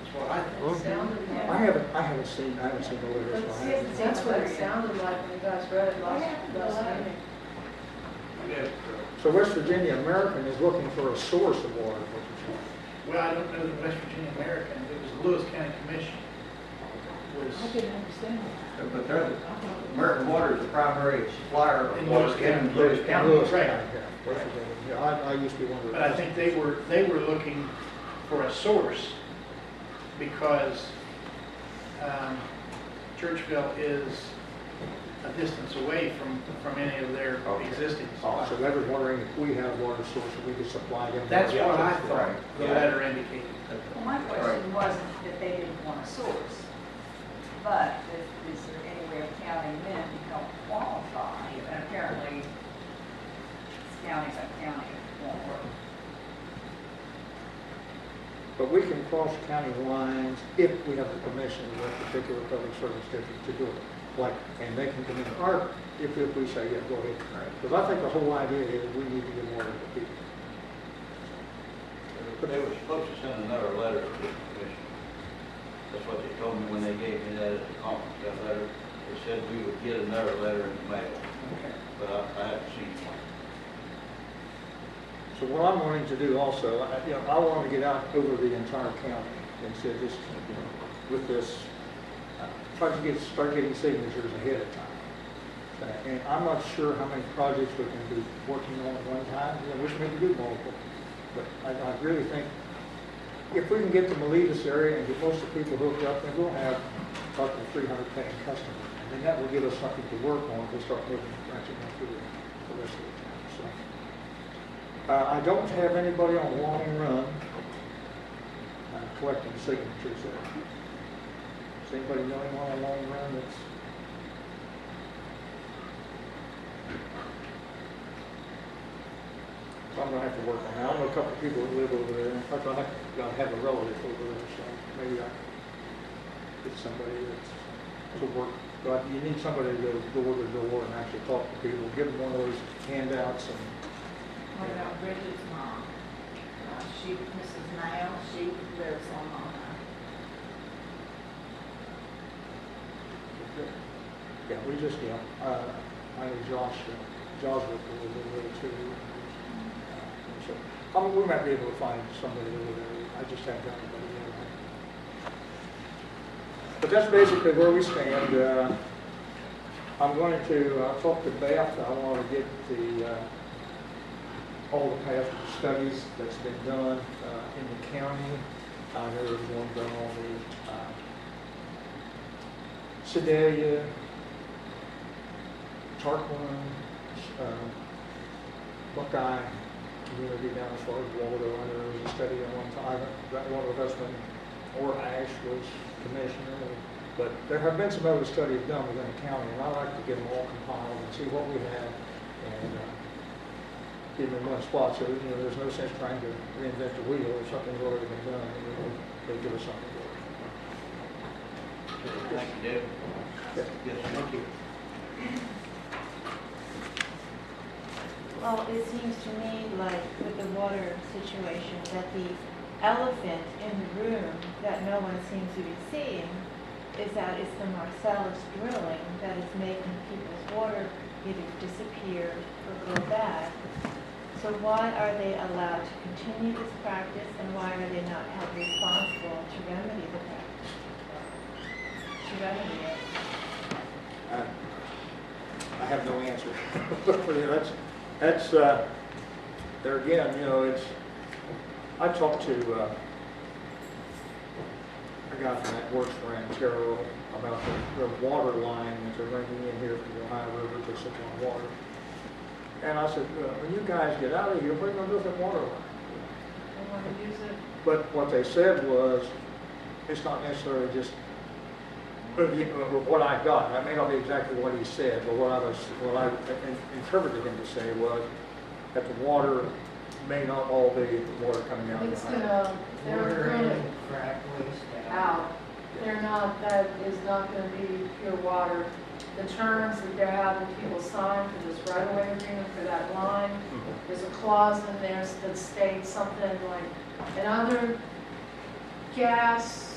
That's what I think. Sounded like. I haven't seen the letter, so I haven't. That's what it sounded like when you guys read it last meeting. Yeah. So West Virginia American is looking for a source of water, what you're saying. Well, I don't know the West Virginia American, it was the Lewis County Commission. I didn't understand that. But they're, American Water is the primary supplier of In water Lewis in County. Lewis County. Lewis Right. County, yeah. West Virginia. Yeah, I used to be one of the. But I think they were looking for a source because Churchville is a distance away from any of their existing supplies. So they were wondering if we had a water source that we could supply them. That's Yeah. what I thought Right. the Yeah. letter indicated. Well, my question wasn't that they didn't want a source, but is there any way of counting them to help qualify? And apparently, it's county by county, it won't work. But we can cross county lines if we have the permission of a particular public service district to do it. Like, and they can come in our, if we say, yeah, go ahead. Because I think the whole idea is we need to get water to people. They were supposed to send another letter to the commission. That's what they told me when they gave me that at the conference, that letter. They said we would get another letter in the mail, but I haven't seen one. So what I'm wanting to do also, I want to get out over the entire county and say just, with this, try to start getting signatures ahead of time. And I'm not sure how many projects we can be working on at one time. Which may be do multiple. But I really think if we can get to Malitas area and get most of the people hooked up, then we'll have up to 300 paying customers. And then that will give us something to work on to start moving, branching out through the rest of the town. So, I don't have anybody on Long Run collecting signatures there. Does anybody know anyone on Long Run that's... So I'm going to have to work on that. I know a couple of people that live over there. In fact, I have a relative over there, so maybe I can get somebody that's to work. But you need somebody to go door to door and actually talk to people, give them one of those handouts. And What about Bridget's mom? She, Mrs. Nail, she lives on yeah, we just, I know Josh would go over there too. So, we might be able to find somebody over there. I just haven't got anybody yet. But that's basically where we stand. I'm going to talk to Beth. I want to get the all the past studies that's been done in the county. I know there's one done on the Sedalia, Tarquin, Buckeye community down as far as Waldo. I know there was a study at one time that one of the Husband or Ash was commissioner. But there have been some other studies done within the county, and I like to get them all compiled and see what we have and get them in one spot. So there's no sense trying to reinvent the wheel if something's already been done. They'll give us something to work on. Thank you, David. Yes, thank you. Well, it seems to me like with the water situation that the elephant in the room that no one seems to be seeing is that it's the Marcellus drilling that is making people's water either disappear or go bad. So why are they allowed to continue this practice and why are they not held responsible to remedy the practice? To remedy it? I have no answer for you. That's there again, it's, I talked to a guy from that works for Antero about the water line that they're bringing in here from the Ohio River to supply water. And I said, when you guys get out of here, bring a different water line. They want to use it. But what they said was, it's not necessarily just what I got. That may not be exactly what he said, but what I interpreted him to say was that the water may not all be water coming out. It's gonna, they're gonna out. They're not, that is not gonna be pure water. The terms that they're having people sign for this right-of-way agreement for that line, there's a clause in there that states something like another gas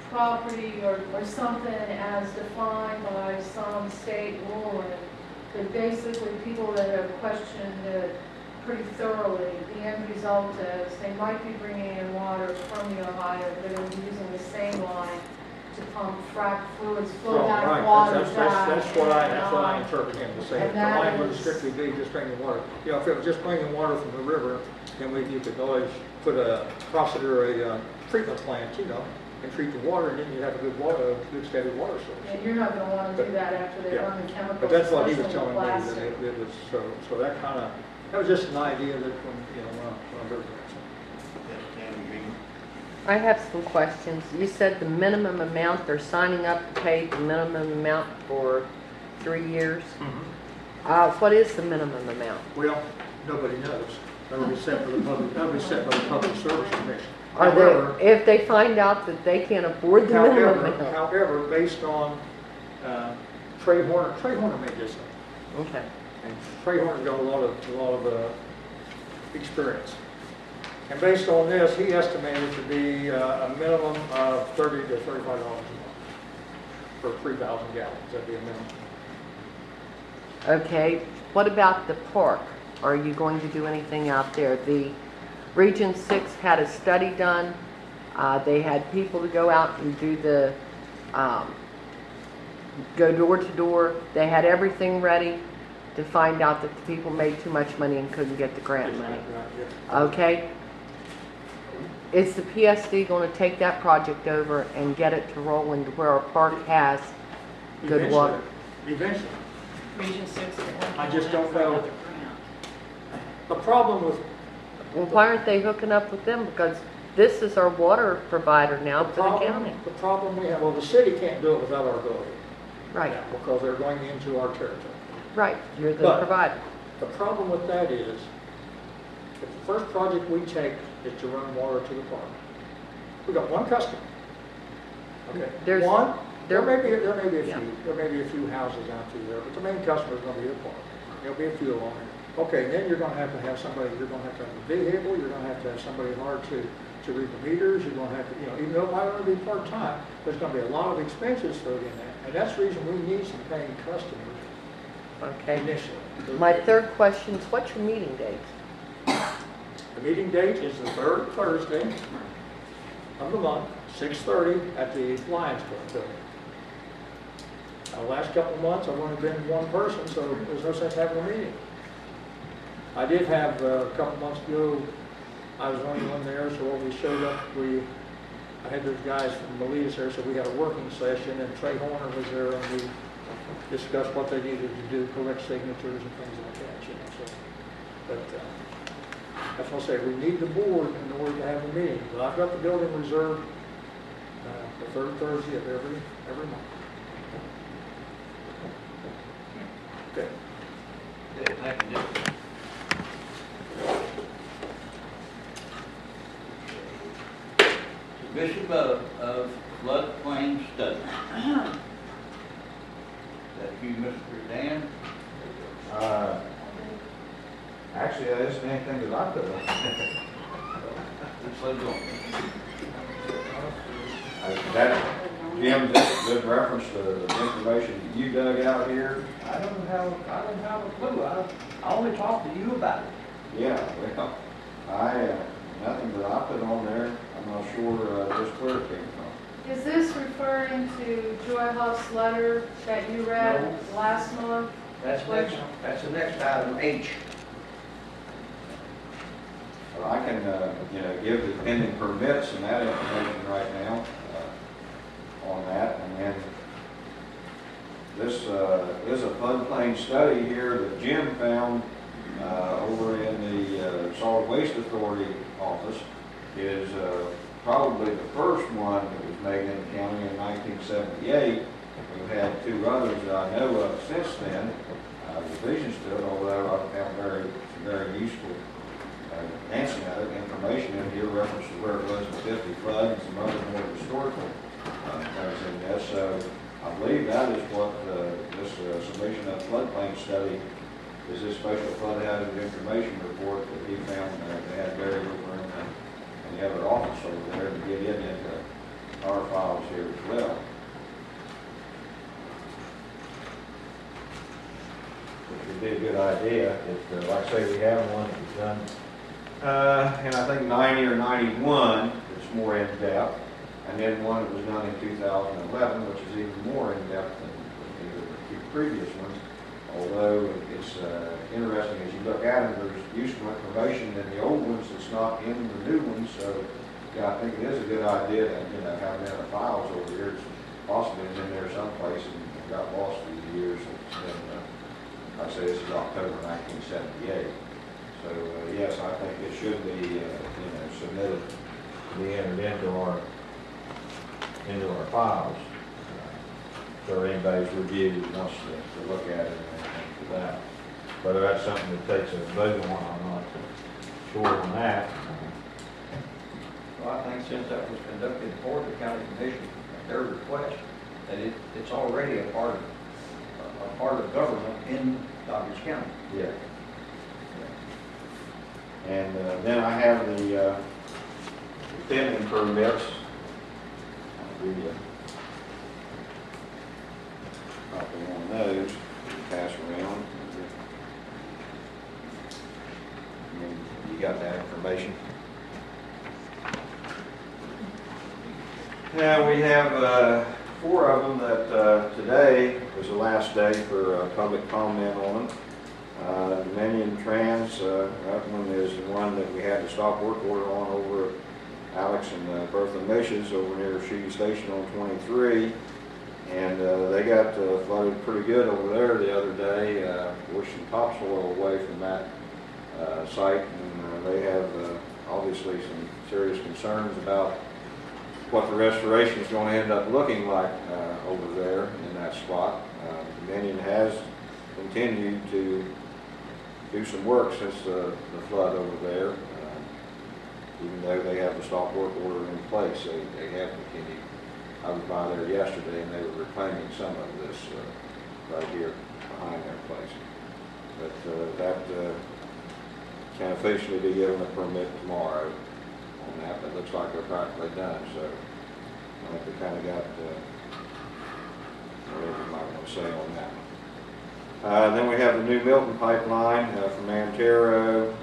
property or something as defined by some state rule. And basically people that have questioned it pretty thoroughly, the end result is they might be bringing in water from the Ohio, but they're using the same line to pump frac fluids, flow that water back. That's what I interpret him to say. If the line would strictly be just bringing water. If it was just bringing water from the river, then you could always put a process or a treatment plant, and treat the water, and then you have a good steady water source. And you're not going to want to do that after they run the chemicals. But that's what he was telling me, that plastic. it was, so that was just an idea that when I heard that. I have some questions. You said the minimum amount, they're signing up to pay the minimum amount for 3 years. What is the minimum amount? Well, nobody knows. That'll be set for the public, that'll be set by the Public Service Commission. Are However, they, if they find out that they can't afford the minimum amount? However, based on Trey Horner made this up. Okay. And Trey Horner's got a lot of experience. And based on this, he estimated it to be a minimum of $30 to $35 a month for 3,000 gallons. That'd be a minimum. Okay, what about the park? Are you going to do anything out there? The Region 6 had a study done. They had people to go out and do the, go door to door. They had everything ready to find out that the people made too much money and couldn't get the grant money. Okay? Is the PSD going to take that project over and get it to roll into where our park has good water? Eventually. Region 6. I just don't know. The problem with Well, why aren't they hooking up with them? Because this is our water provider now for the county. The problem we have, well, the city can't do it without our ability. Right, now, because they're going into our territory. right. You're the But- provider. The problem with that is, if the first project we take is to run water to the park, we got one customer. Okay, There's- one, there may be a Yeah. few, there may be a few houses out through there, but the main customer is gonna be the park. There'll be a few along there. Okay, then you're gonna have somebody, you're gonna have to have a vehicle, you're gonna have to have somebody hard to read the meters, you're gonna have to, even though it might only be part-time, there's gonna be a lot of expenses thrown in that. And that's the reason we need some paying customers Okay. initially. My third question is, what's your meeting date? The meeting date is the third Thursday of the month, 6:30 at the Lions Club building. The last couple of months, I've only been one person, so there's no sense having a meeting. I did have, a couple months ago, I was the only one there, so when we showed up, I had those guys from Melia's there, so we had a working session, and Trey Horner was there, and we discussed what they needed to do, collect signatures and things like that, so. But, that's what I say, we need the board in order to have a meeting. But I've got the building reserved the third Thursday of every month. Okay. Okay, thank you, Dick. Submission of floodplain study. That you, Mr. Dan? Actually, that isn't anything that I put on. Let's let go. That, Jim, just with reference to the information you dug out here, I don't have a clue. I only talked to you about it. yeah, well, nothing that I put on there, I'm not sure just where it came from. Is this referring to Joy Huff's letter that you read last month? That's the next item, H. But I can, give the pending permits and that information right now on that. And then this is a floodplain study here that Jim found over in the Solid Waste Authority office. Is probably the first one that was made in the county in 1978. We've had two others that I know of since then, revisions to it, although I found very useful answering that information in here, reference to where it was in the 50 flood and some other more historical things in there. So I believe that is what this submission of floodplain study is, this special flood hazard information report that he found they had buried over in the other office over there to get into our files here as well. Which would be a good idea. If, like I say, we have one that was done and I think 90 or 91, it's more in depth, and then one that was done in 2011, which is even more in depth than the previous ones. Although it's interesting as you look at them, there's useful information in the old ones that's not in the new ones. So, yeah, I think it is a good idea to have them in the files over here. It's possibly in there someplace and got lost through the years. It's been, like I say, this is October 1978. So yes, I think it should be submitted to be entered into our files for anybody's review that wants to look at it and for that. Whether that's something that takes a vote on or not, score on that. Well, I think since that was conducted for the county commission, at their request, that it's already a part of government in Doddridge County. Yeah. And then I have the pending permits. I'll give you a copy on those, pass around. And you got that information? Now, we have 4 of them that today was the last day for public comment on them. Dominion Trans, that one is the one that we had to stop work order on over at Alex and Bertha Mish's over near Shooty Station on 23. And they got flooded pretty good over there the other day, pushed some topsoil away from that site. And they have obviously some serious concerns about what the restoration is going to end up looking like over there in that spot. Dominion has continued to do some work since the flood over there. Even though they have the stop work order in place, they have continued. I was by there yesterday and they were reclaiming some of this right here behind their place. But that can officially be given a permit tomorrow on that, but it looks like they're practically done, so I think we kind of got whatever you might want to say on that one. Then we have the new Milton pipeline from Antero,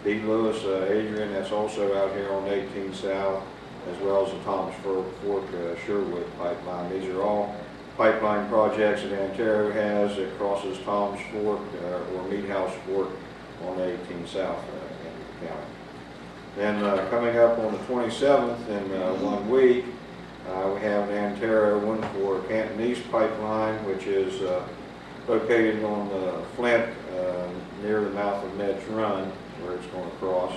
B. Lewis, Adrian, that's also out here on 18 South, as well as the Thomas Fork Sherwood pipeline. These are all pipeline projects that Antero has that crosses Tom's Fork or Mead House Fork on 18 South in the county. Then coming up on the 27th in 1 week, we have an Antero one for Canton East pipeline, which is located on the Flint near the mouth of Med's Run, where it's going to cross.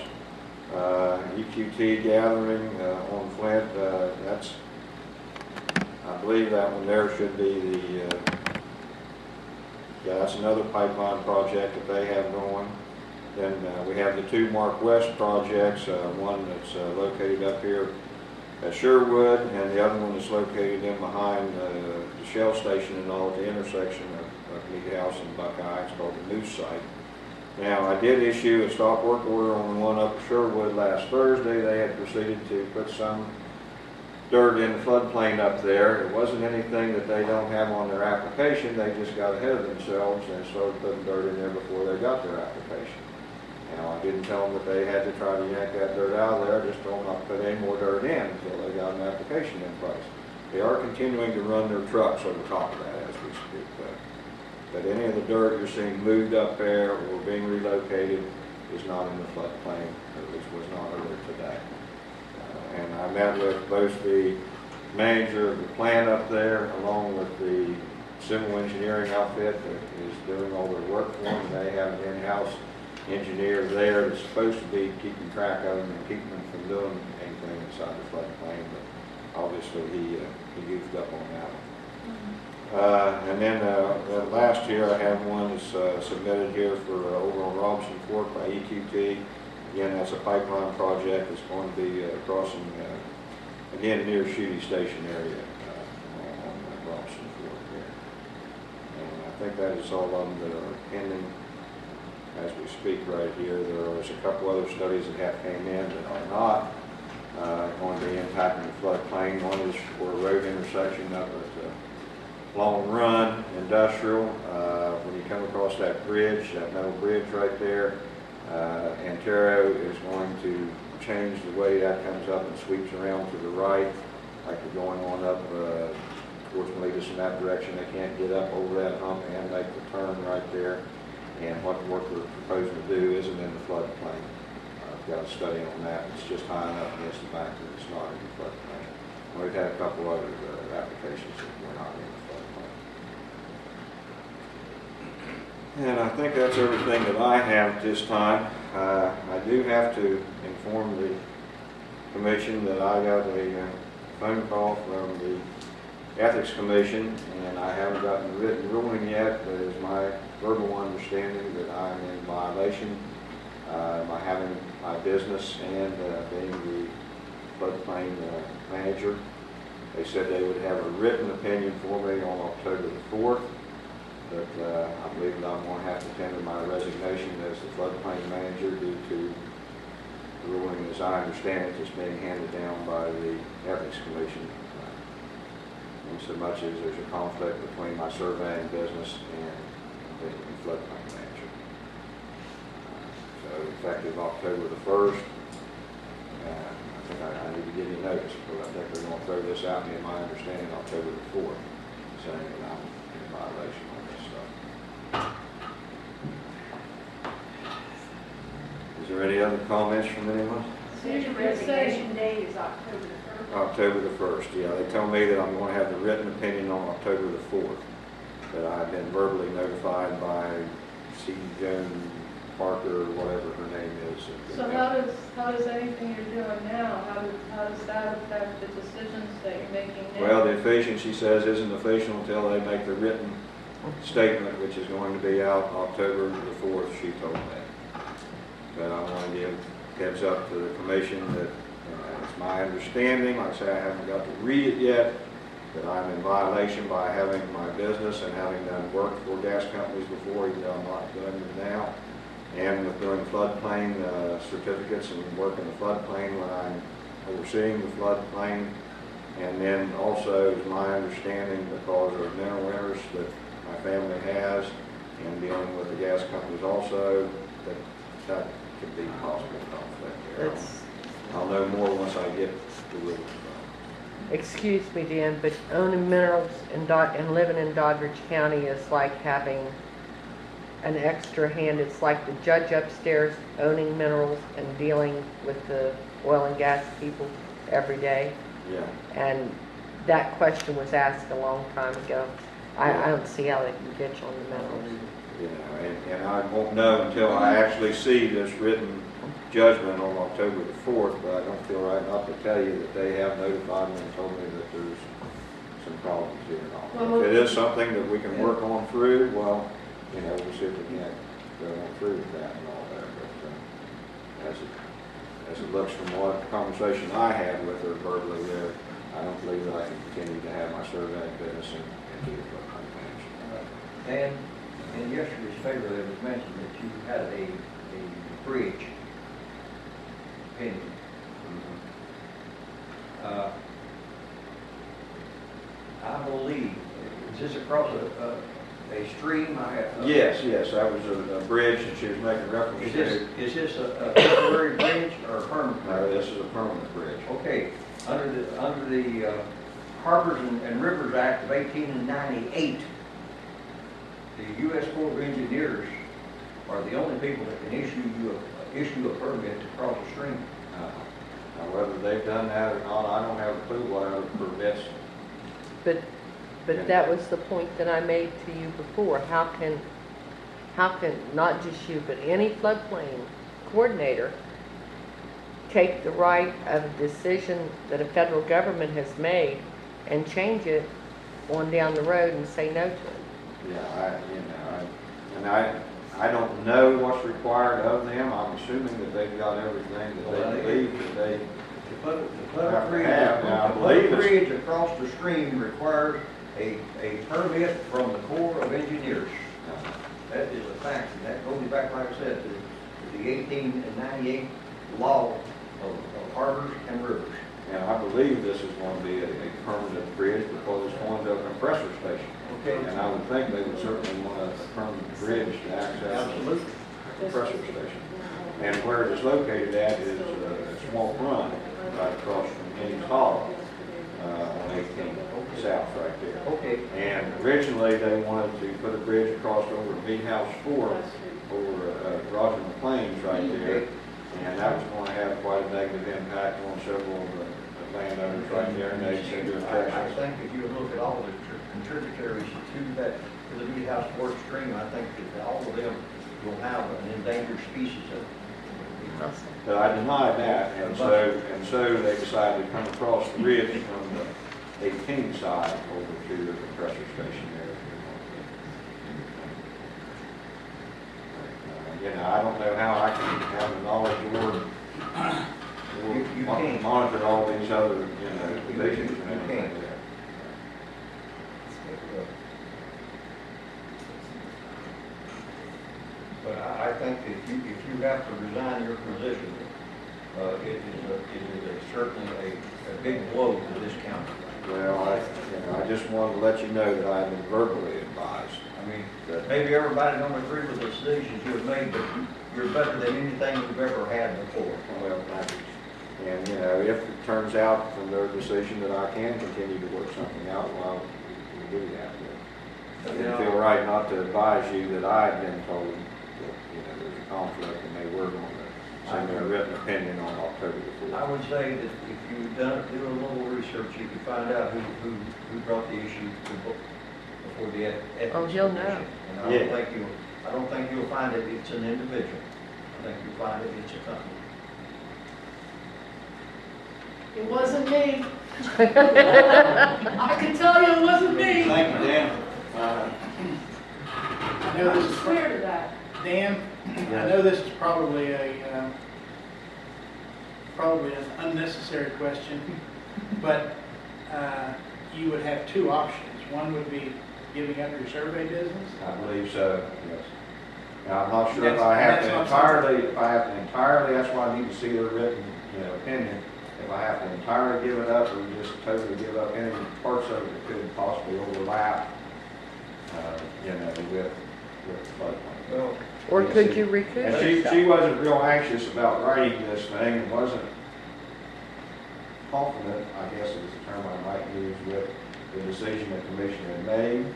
EQT gathering on Flint, that's, I believe that one there should be the, yeah, that's another pipeline project that they have going. Then we have the 2 Mark West projects, one that's located up here at Sherwood, and the other one is located in behind the Shell station and all at the intersection of Mead House and Buckeye. It's called the News Site. Now, I did issue a stop work order on the one up at Sherwood last Thursday. They had proceeded to put some dirt in the floodplain up there. It wasn't anything that they don't have on their application. They just got ahead of themselves and started putting dirt in there before they got their application. Now, I didn't tell them that they had to try to yank that dirt out of there. I just told them not to put any more dirt in until they got an application in place. They are continuing to run their trucks over top of that as we speak. But any of the dirt you're seeing moved up there or being relocated is not in the floodplain, at least was not earlier today. And I met with both the manager of the plant up there along with the civil engineering outfit that is doing all their work for them. They have an in-house engineer there that's supposed to be keeping track of them and keeping them from doing anything inside the floodplain, but obviously he goofed up on that one. And then last year I have one that's submitted here for over on Robinson Fork by EQT. Again, that's a pipeline project that's going to be crossing, again, near Shooty Station area on Robinson Fork there. And I think that is all of them that are pending as we speak right here. There's a couple other studies that have came in that are not going to be impacting the floodplain. One is for a road intersection up at Long Run Industrial. When you come across that bridge, that metal bridge right there, Antero is going to change the way that comes up and sweeps around to the right, like they're going on up towards Miletus in that direction. They can't get up over that hump and make the turn right there. And what the work we're proposing to do isn't in the floodplain. I've got a study on that. It's just high enough against the bank that it's not in the floodplain. We've had a couple other applications that were not in the floodplain. And I think that's everything that I have at this time. I do have to inform the commission that I got a phone call from the Ethics Commission, and I haven't gotten a written ruling yet, but it's my verbal understanding that I'm in violation My having my business and being the floodplain manager. They said they would have a written opinion for me on October the 4th, but I believe that I'm going to have to tender my resignation as the floodplain manager due to the ruling, as I understand it, just being handed down by the Ethics Commission. In so much as there's a conflict between my surveying business and being the floodplain manager. So effective October the 1st, I think I need to give you notice, but I think they're going to throw this out me in my understanding October the 4th, saying that I'm in violation on this stuff. Is there any other comments from anyone? So your resignation date is October the 1st? October the 1st, yeah. They tell me that I'm going to have the written opinion on October the 4th, that I've been verbally notified by C. Joan Parker, or whatever her name is. So how does anything you're doing now, how does that affect the decisions that you're making now? Well, the official, she says, isn't official until they make the written statement, which is going to be out October the 4th, she told me. But I want to give heads up to the commission that it's my understanding, like I say, I haven't got to read it yet, that I'm in violation by having my business and having done work for gas companies before, even though I'm not doing it now. And with doing floodplain certificates and work in the floodplain when I'm overseeing the floodplain. And then also, is my understanding, because of mineral interests that my family has, and dealing with the gas companies also, that could be possible conflict there. I'll know more once I get the rules. Excuse me, Dan, but owning minerals and living in Doddridge County is like having an extra hand. It's like the judge upstairs owning minerals and dealing with the oil and gas people every day. Yeah. And that question was asked a long time ago. I don't see how they can get you on the minerals. You know, and I won't know until I actually see this written judgment on October the 4th, but I don't feel right not to tell you that they have notified me and told me that there's some problems here and all. Well, if it is something that we can work on through, well, you know, we'll see if we can't go on through with that and all that. But as it looks from what conversation I had with her verbally there, I don't believe that I can continue to have my surveying business and be a floodplain manager. And in yesterday's paper, it was mentioned that you had a bridge opinion. I believe, is this across a stream? Yes, that was a bridge that she was making reference to. Is this a temporary bridge or a permanent bridge? No, this is a permanent bridge. Okay, under the Harbors and Rivers Act of 1898, the U.S. Corps of Engineers are the only people that can issue a permit to cross a stream. Now, whether they've done that or not, I don't have a clue what other permits. But that was the point that I made to you before. How can not just you, but any floodplain coordinator take the right of a decision that a federal government has made and change it on down the road and say no to it? Yeah, I don't know what's required of them. I'm assuming that they've got everything that they believe that they have to have. Now, I believe the bridge across the stream requires a permit from the Corps of Engineers. That is a fact, and that goes back, like I said, to the 1898 law of harbors and rivers. And I believe this is going to be a permanent bridge because it's going to a compressor station. Okay. And I would think they would certainly want a permanent bridge to access the compressor station. And where it is located at is a small run right across from Henny's Hollow on 18 south right there. Okay. And originally they wanted to put a bridge across over Meat House 4 over Roger McLean's right there. And that was going to have quite a negative impact on several of the landowners right there, and they said to I think if you look at all the contributaries to that, to the Meat House Fork stream, I think that all of them will have an endangered species of it. But I denied that, and so they decided to come across the ridge from the 18th side over to the compressor station there. you know, I don't know how I can have the knowledge or You can't. monitor all these other, you know, divisions and You everything can't. there. But I think that if you have to resign your position, it is certainly a big blow to this county. Well, I just wanted to let you know that I've been verbally advised. I mean, maybe everybody don't agree with the decisions you've made, but you're better than anything you've ever had before. Well, thank you. And, you know, if it turns out from their decision that I can continue to work something out, well, we'll do that. But I didn't feel right not to advise you that I had been told that, you know, there's a conflict and they were going to send their written opinion on October the 4th. I would say that if you've done it, do a little research, you could find out who brought the issue before the ethics. Oh, he'll commission. know. And I don't think you'll find it, it's an individual. I think you'll find it, it's a company. It wasn't me. I can tell you it wasn't me. Thank you, Dan. I know this is, Clear to that. Dan, I know this is probably probably an unnecessary question, but you would have two options. One would be giving up your survey business. I believe so, yes. Now, I'm not sure if That's- I have that's to not entirely, that's why I need to see their written, you know, opinion. If I have to entirely give it up or just totally give up any parts of it that could possibly overlap, you know, with the floodplain. Well, Or Yes, could it- you recoup And yourself? she wasn't real anxious about writing this thing and wasn't confident, I guess is the term I might use, with the decision the commission had made,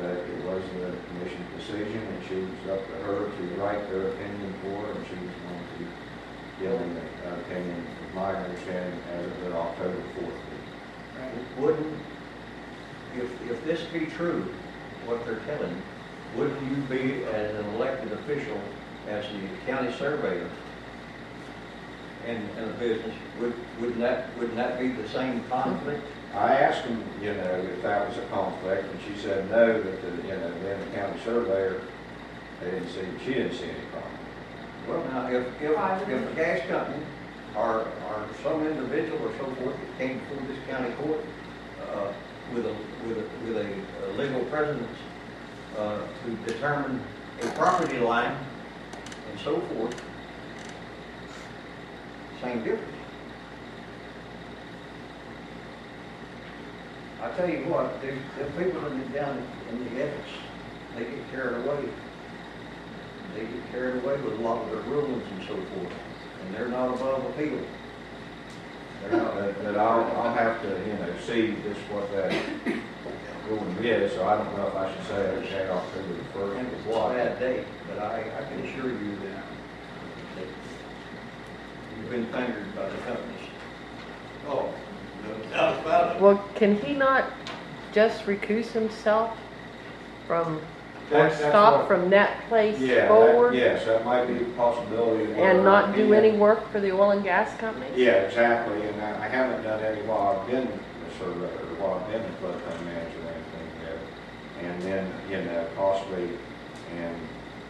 that it was the commission's decision and she was up to her to write their opinion for her and she was going to give them the opinion, with my understanding, as of the October 4th. wouldn't, if this be true, what they're telling you, wouldn't you be, as an elected official, as the county surveyor, and a business, wouldn't that be the same conflict? I asked him, you know, if that was a conflict, and she said no, that the, you know, then the county surveyor, she didn't see any problem. Well, now, if a gas company or some individual or so forth that came before this county court with a legal precedence to determine a property line and so forth, same difference. I tell you what, the people that get down in the ethics, they get carried away. They get carried away with a lot of their rulings and so forth, and they're not above appeal. They're not. But I'll have to, you know, see just what that ruling is, so I don't know if I should say okay, October the 1st. I think it's a bad date, but I can assure you that you've been fingered by the companies. Oh, no doubt about it. Well, can he not just recuse himself from, or That's stop what- from that place Yeah, forward? yes, that might be a possibility. And not do any work for the oil and gas companies? Yeah, exactly, and I haven't done any while I've been a surveyor, or while I've been a floodplain manager or anything there. And then, you know, possibly, and,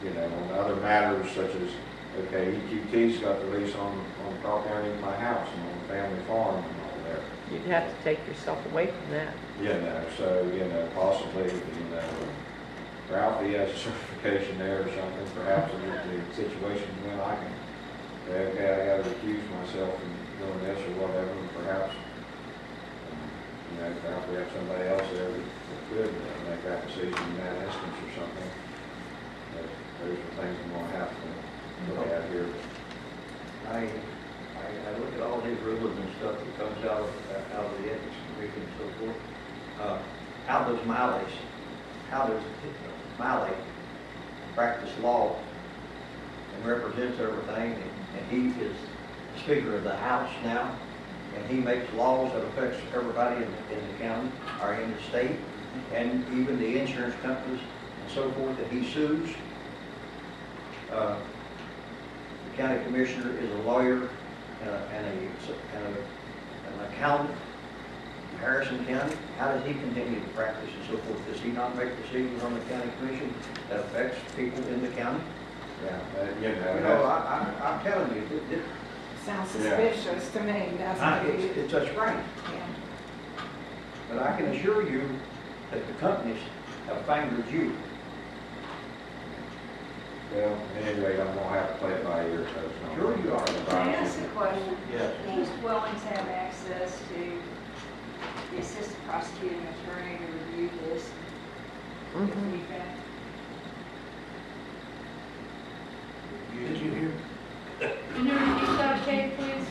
you know, on other matters such as, okay, EQT's got the lease on property underneath my house and on the family farm and all that. You'd have to take yourself away from that. You know, so, you know, possibly, you know, Ralphie has a certification there or something, perhaps in the situation when I can say, okay, I gotta recuse myself from doing this or whatever, and perhaps, you know, perhaps we have somebody else there that could make that decision in that instance or something. But those are things I'm gonna have to look at here. I look at all these rulings and stuff that comes out of the ethics committee and so forth. How does Miley practice law and represents everything, and he is Speaker of the House now, and he makes laws that affects everybody in the county or in the state, and even the insurance companies and so forth that he sues. The county commissioner is a lawyer and an accountant in Harrison County. How does he continue to practice and so forth? Does he not make decisions on the county commission that affects people in the county? Yeah, You know, I'm telling you, Sounds Yeah. suspicious to me, doesn't it? it's a spring. Yeah. But I can assure you that the companies have fingered you. well, at any rate, I'm gonna have to play it by ear, so it's not. Sure you are. Can I ask a question? Yes. Does Mr. Wellings have access to the assistant prosecuting attorney to review this? If we found? Did you hear? Can you repeat that, Kate, please?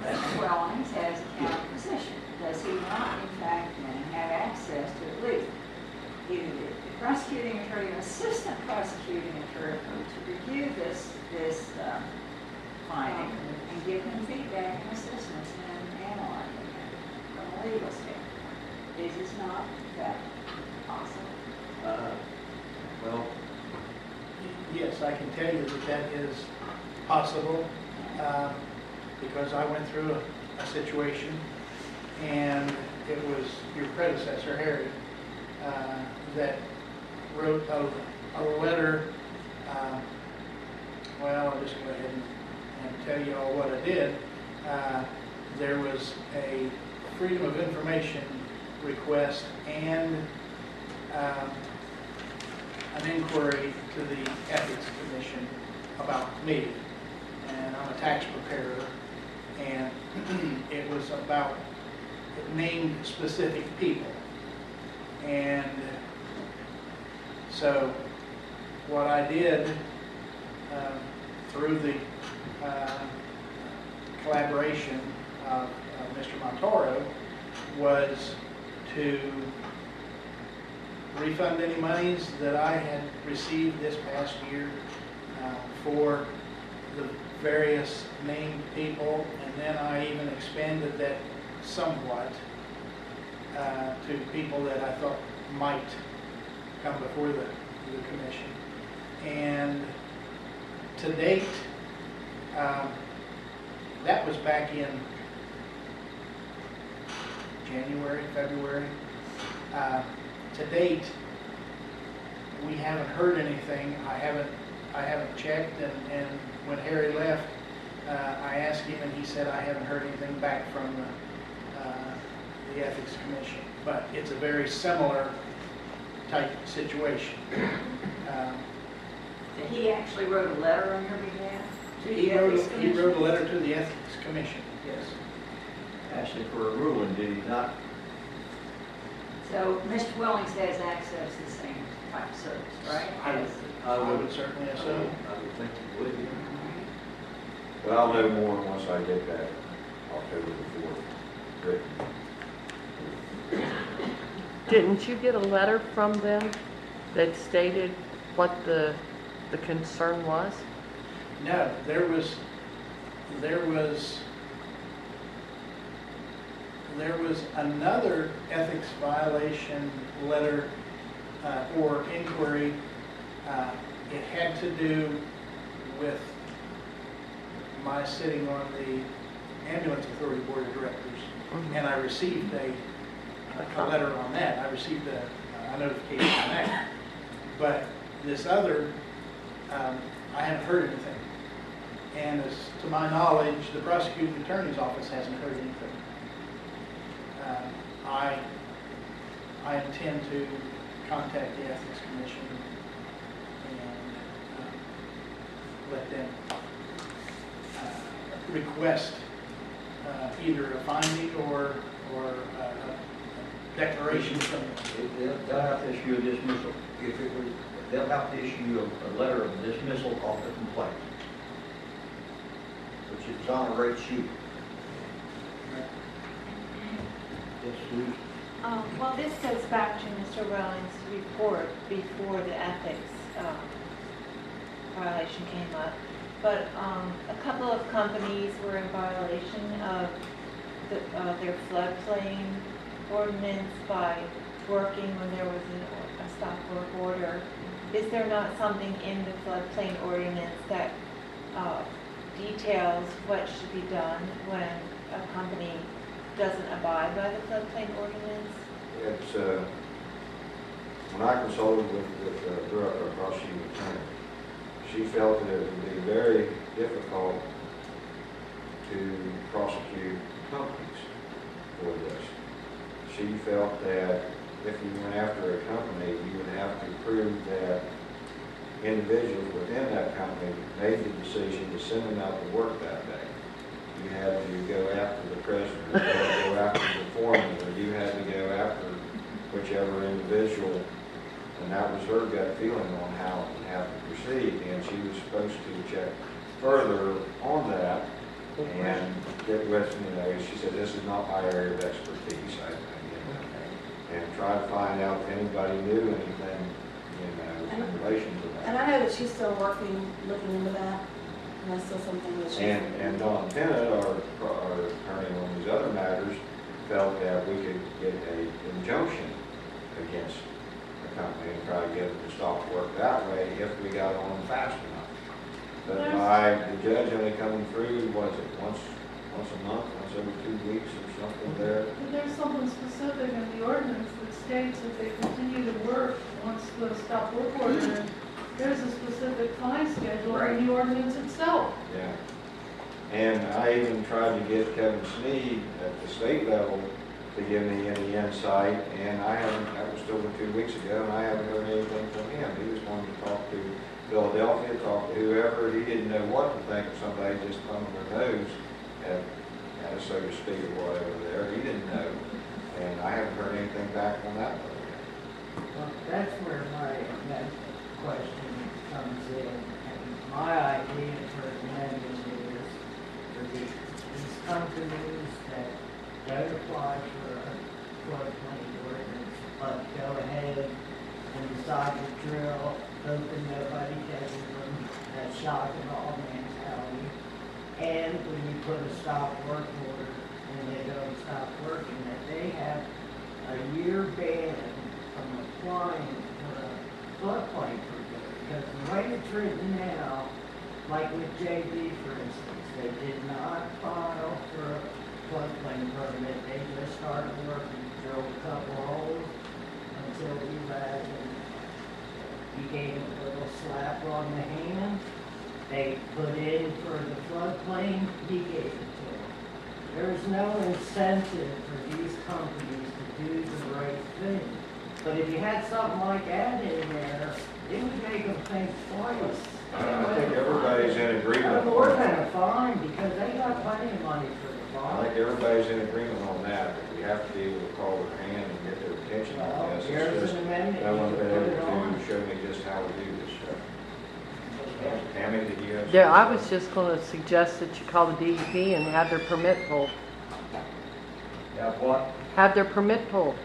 Mr. Wellings has a county position. Does he not, in fact, then have access to at least either the prosecuting attorney or assistant prosecuting attorney to review this finding and give him feedback and assistance in analyzing it from a legal standpoint? Is this not that possible? Well, Yes, I can tell you that that is possible, because I went through a situation, and it was your predecessor, Harry, that wrote a letter. Well, I'll just go ahead and tell you all what I did. There was a Freedom of Information request and an inquiry to the Ethics Commission about me. And I'm a tax preparer, and it was about, it named specific people. And so what I did through the collaboration of Mr. Montoro was to refund any monies that I had received this past year for the various named people, and then I even expanded that somewhat to people that I thought might come before the commission. And to date, that was back in January, February. To date, we haven't heard anything. I haven't checked, and when Harry left, I asked him, and he said I haven't heard anything back from the Ethics Commission. But it's a very similar type situation. That he actually wrote a letter on your behalf to the He Ethics Commission? wrote a letter to the Ethics Commission, yes. Asking for a ruling, did he not? So Mr. Wellings has access to the same type of service, right? I would certainly assume. I would think you would. But I'll know more once I get that October the 4th written. Didn't you get a letter from them that stated what the concern was? No, there was another ethics violation letter or inquiry. It had to do with my sitting on the Ambulance Authority Board of Directors, and I received a letter on that. I received a notification on that. But this other, I haven't heard anything. And as to my knowledge, the prosecuting attorney's office hasn't heard anything. I intend to contact the Ethics Commission and let them request either a finding or a declaration from them. They'll have to issue a dismissal. They'll have to issue a letter of dismissal of the complaint, which exonerates you. Yes, Susan? Well, this goes back to Mr. Wellings' report before the ethics violation came up. But a couple of companies were in violation of their floodplain ordinance by working when there was a stop work order. Is there not something in the floodplain ordinance that details what should be done when a company doesn't abide by the floodplain ordinance? It's, when I consulted with the prosecuting attorney, she felt that it would be very difficult to prosecute companies for this. She felt that if you went after a company, you would have to prove that individuals within that company made the decision to send them out to work that day. You had to go after the president, or you had to go after the foreman, or you had to go after whichever individual, and that was her gut feeling on how it would have to proceed, and she was supposed to check further on that, and get with, she said, this is not my area of expertise, and try to find out if anybody knew anything, in relation to that. And I know that she's still working, looking into that, and that's still something that she's. And Don Pennant, our attorney on these other matters, felt that we could get an injunction against the company and try to get them to stop work that way if we got on fast enough. But by the judge only coming through, was it once a month, once every 2 weeks or something there? But there's something specific in the ordinance that states that they continue to work once the stop work order, there's a specific fine schedule in the ordinance itself. Yeah. And I even tried to get Kevin Sneed at the state level to give me any insight, and that was still 2 weeks ago, and I haven't heard anything from him. He was wanting to talk to Philadelphia, talk to whoever. He didn't know what to think of somebody just thumbing their nose at so to speak, or whatever there. He didn't know, and I haven't heard anything back on that one yet. Well, that's where my next question comes in. And my idea for amendment is for these companies that don't apply for a floodplain ordinance, but go ahead and decide to drill, hoping nobody catches them, that shock and awe mentality. And when you put a stop work order and they don't stop working, that they have a year ban from applying for a floodplain permit. Because the way it's written now, like with JB for instance, they did not file for a floodplain permit. They just started working, drilled a couple holes until we left, and he gave them a little slap on the hand. They put in for the floodplain, he gave it to them. There's no incentive for these companies to do the right thing. But if you had something like that in there, it would make them think twice. I think everybody's in agreement. More than a fine, because they got plenty of money for the fine. I think everybody's in agreement on that, but we have to be able to call their hand and get their attention on this. Here's It's just, an amendment. no one's been Put it able on. to show me just how to do this stuff. Tammy, did you have? Yeah, I was just going to suggest that you call the DEP and have their permit pulled. Yeah, what? Have their permit pulled.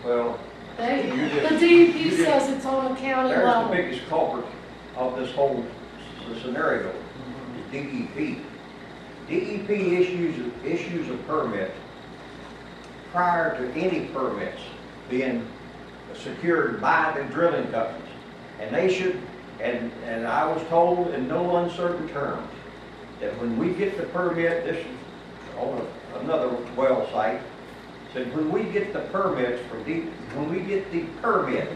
Well, The You DEP just- says it's on a county There's the level. biggest culprit of this whole scenario, is DEP. DEP issues a permit prior to any permits being secured by the drilling companies. And they should, and I was told in no uncertain terms, that when we get the permit, this is on another well site, said when we get the permits from when we get the permit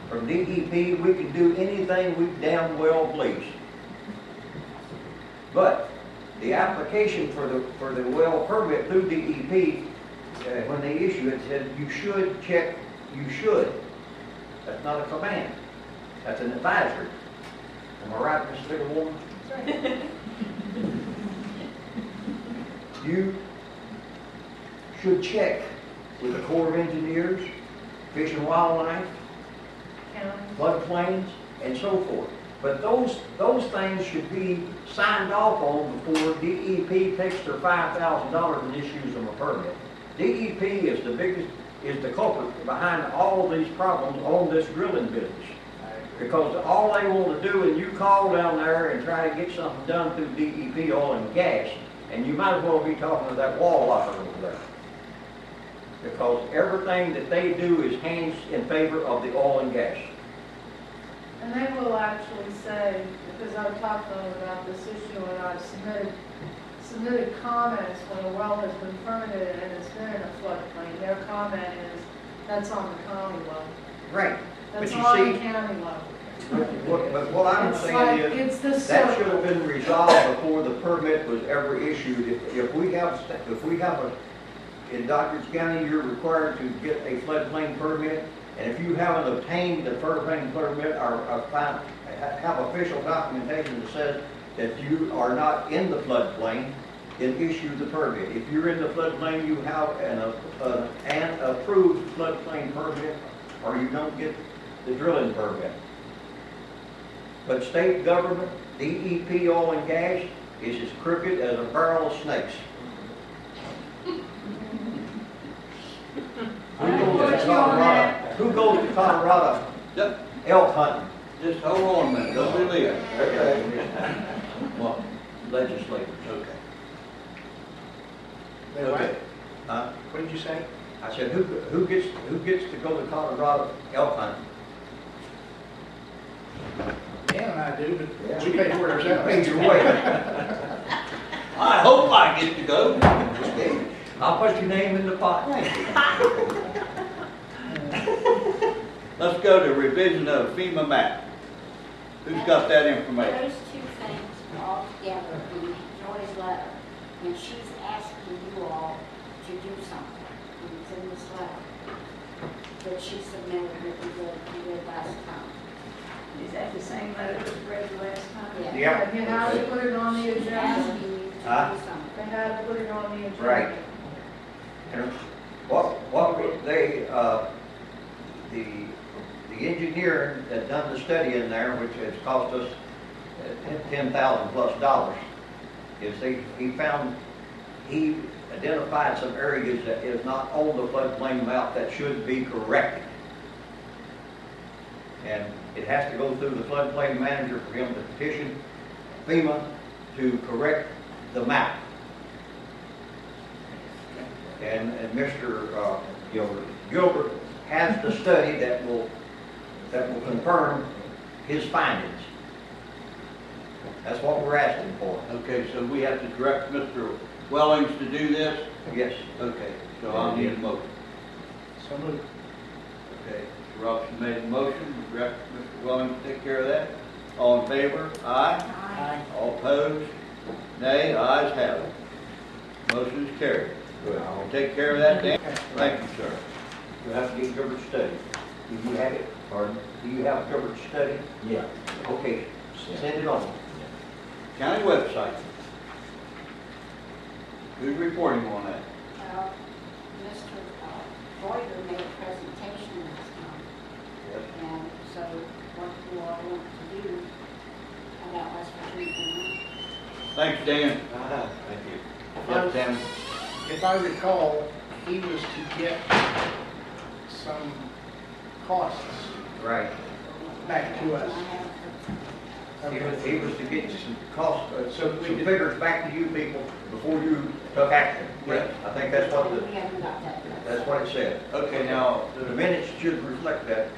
from DEP, we can do anything we damn well please. But the application for the well permit through DEP, when they issue it, said you should check, you should. That's not a command. That's an advisory. Am I right, Mr. Little Woman? You should check with the Corps of Engineers, Fish and Wildlife, floodplains, and so forth. But those things should be signed off on before DEP takes their $5,000 and issues them a permit. DEP is the culprit behind all these problems on this drilling business. Because all they want to do, and you call down there and try to get something done through DEP oil and gas, and you might as well be talking to that wall locker over there. Because everything that they do is hands in favor of the oil and gas. And they will actually say, because I've talked to them about this issue and I've submitted comments when a well has been permitted and it's been in a floodplain, their comment is, that's on the county level. Right. That's But you on the see, county level. But what I'm It's saying like, is, it's the that should circle. have been resolved before the permit was ever issued. If we have in Doddridge County, you're required to get a floodplain permit, and if you haven't obtained the floodplain permit or have official documentation that says that you are not in the floodplain, then issue the permit. If you're in the floodplain, you have an approved floodplain permit, or you don't get the drilling permit. But state government, DEP oil and gas, is as crooked as a barrel of snakes. Who goes to Colorado elk hunting? Just hold on a minute, don't do that. Okay. Well, legislators. Okay. They what? Okay. What did you say? I said, who gets to go to Colorado elk hunting? Dan and I do, but Yeah. we pay for it ourselves. Pay your way. I hope I get to go. I'll put your name in the pot. Let's go to revision of FEMA map. Who's got that information? Those two things are all together in Joy's letter, and she's asking you all to do something. And it's in this letter that she submitted that we did last time. Is that the same letter that was read the last time? Yeah. Yeah. You have to put it on the She's agenda. asking you to do Huh? something. They had to put it on the agenda. Right. And what would they, the engineer that done the study in there, which has cost us $10,000+ is he identified some areas that is not on the floodplain map that should be corrected. And it has to go through the floodplain manager for him to petition FEMA to correct the map. And Mr. Gilbert has the study that will confirm his findings. That's what we're asking for. Okay, so we have to direct Mr. Wellings to do this? Yes. Okay, so I'll need a motion. So moved. Okay, Mr. Robinson made a motion, direct Mr. Wellings to take care of that. All in favor? Aye. Aye. All opposed? Nay, ayes have it. Motion is carried. Good. I'll take care of that, Dan. Thank you, sir. You have to get Gilbert's study. Do you have it? Pardon? Do you have Gilbert's study? Yeah. Okay, send it on. County website. Who's reporting on that? Mr. Boyer made a presentation last time. Yes. And so what you all want to do about West Virginia? Thanks, Dan. Thank you. Yes, Dan. If I recall, he was to get some costs Right. back to us. He was to get some cost, some We did- figures back to you people before you took action. Yes. I think that's what We haven't got that yet. that's what it said. Okay, now, The minutes should reflect that.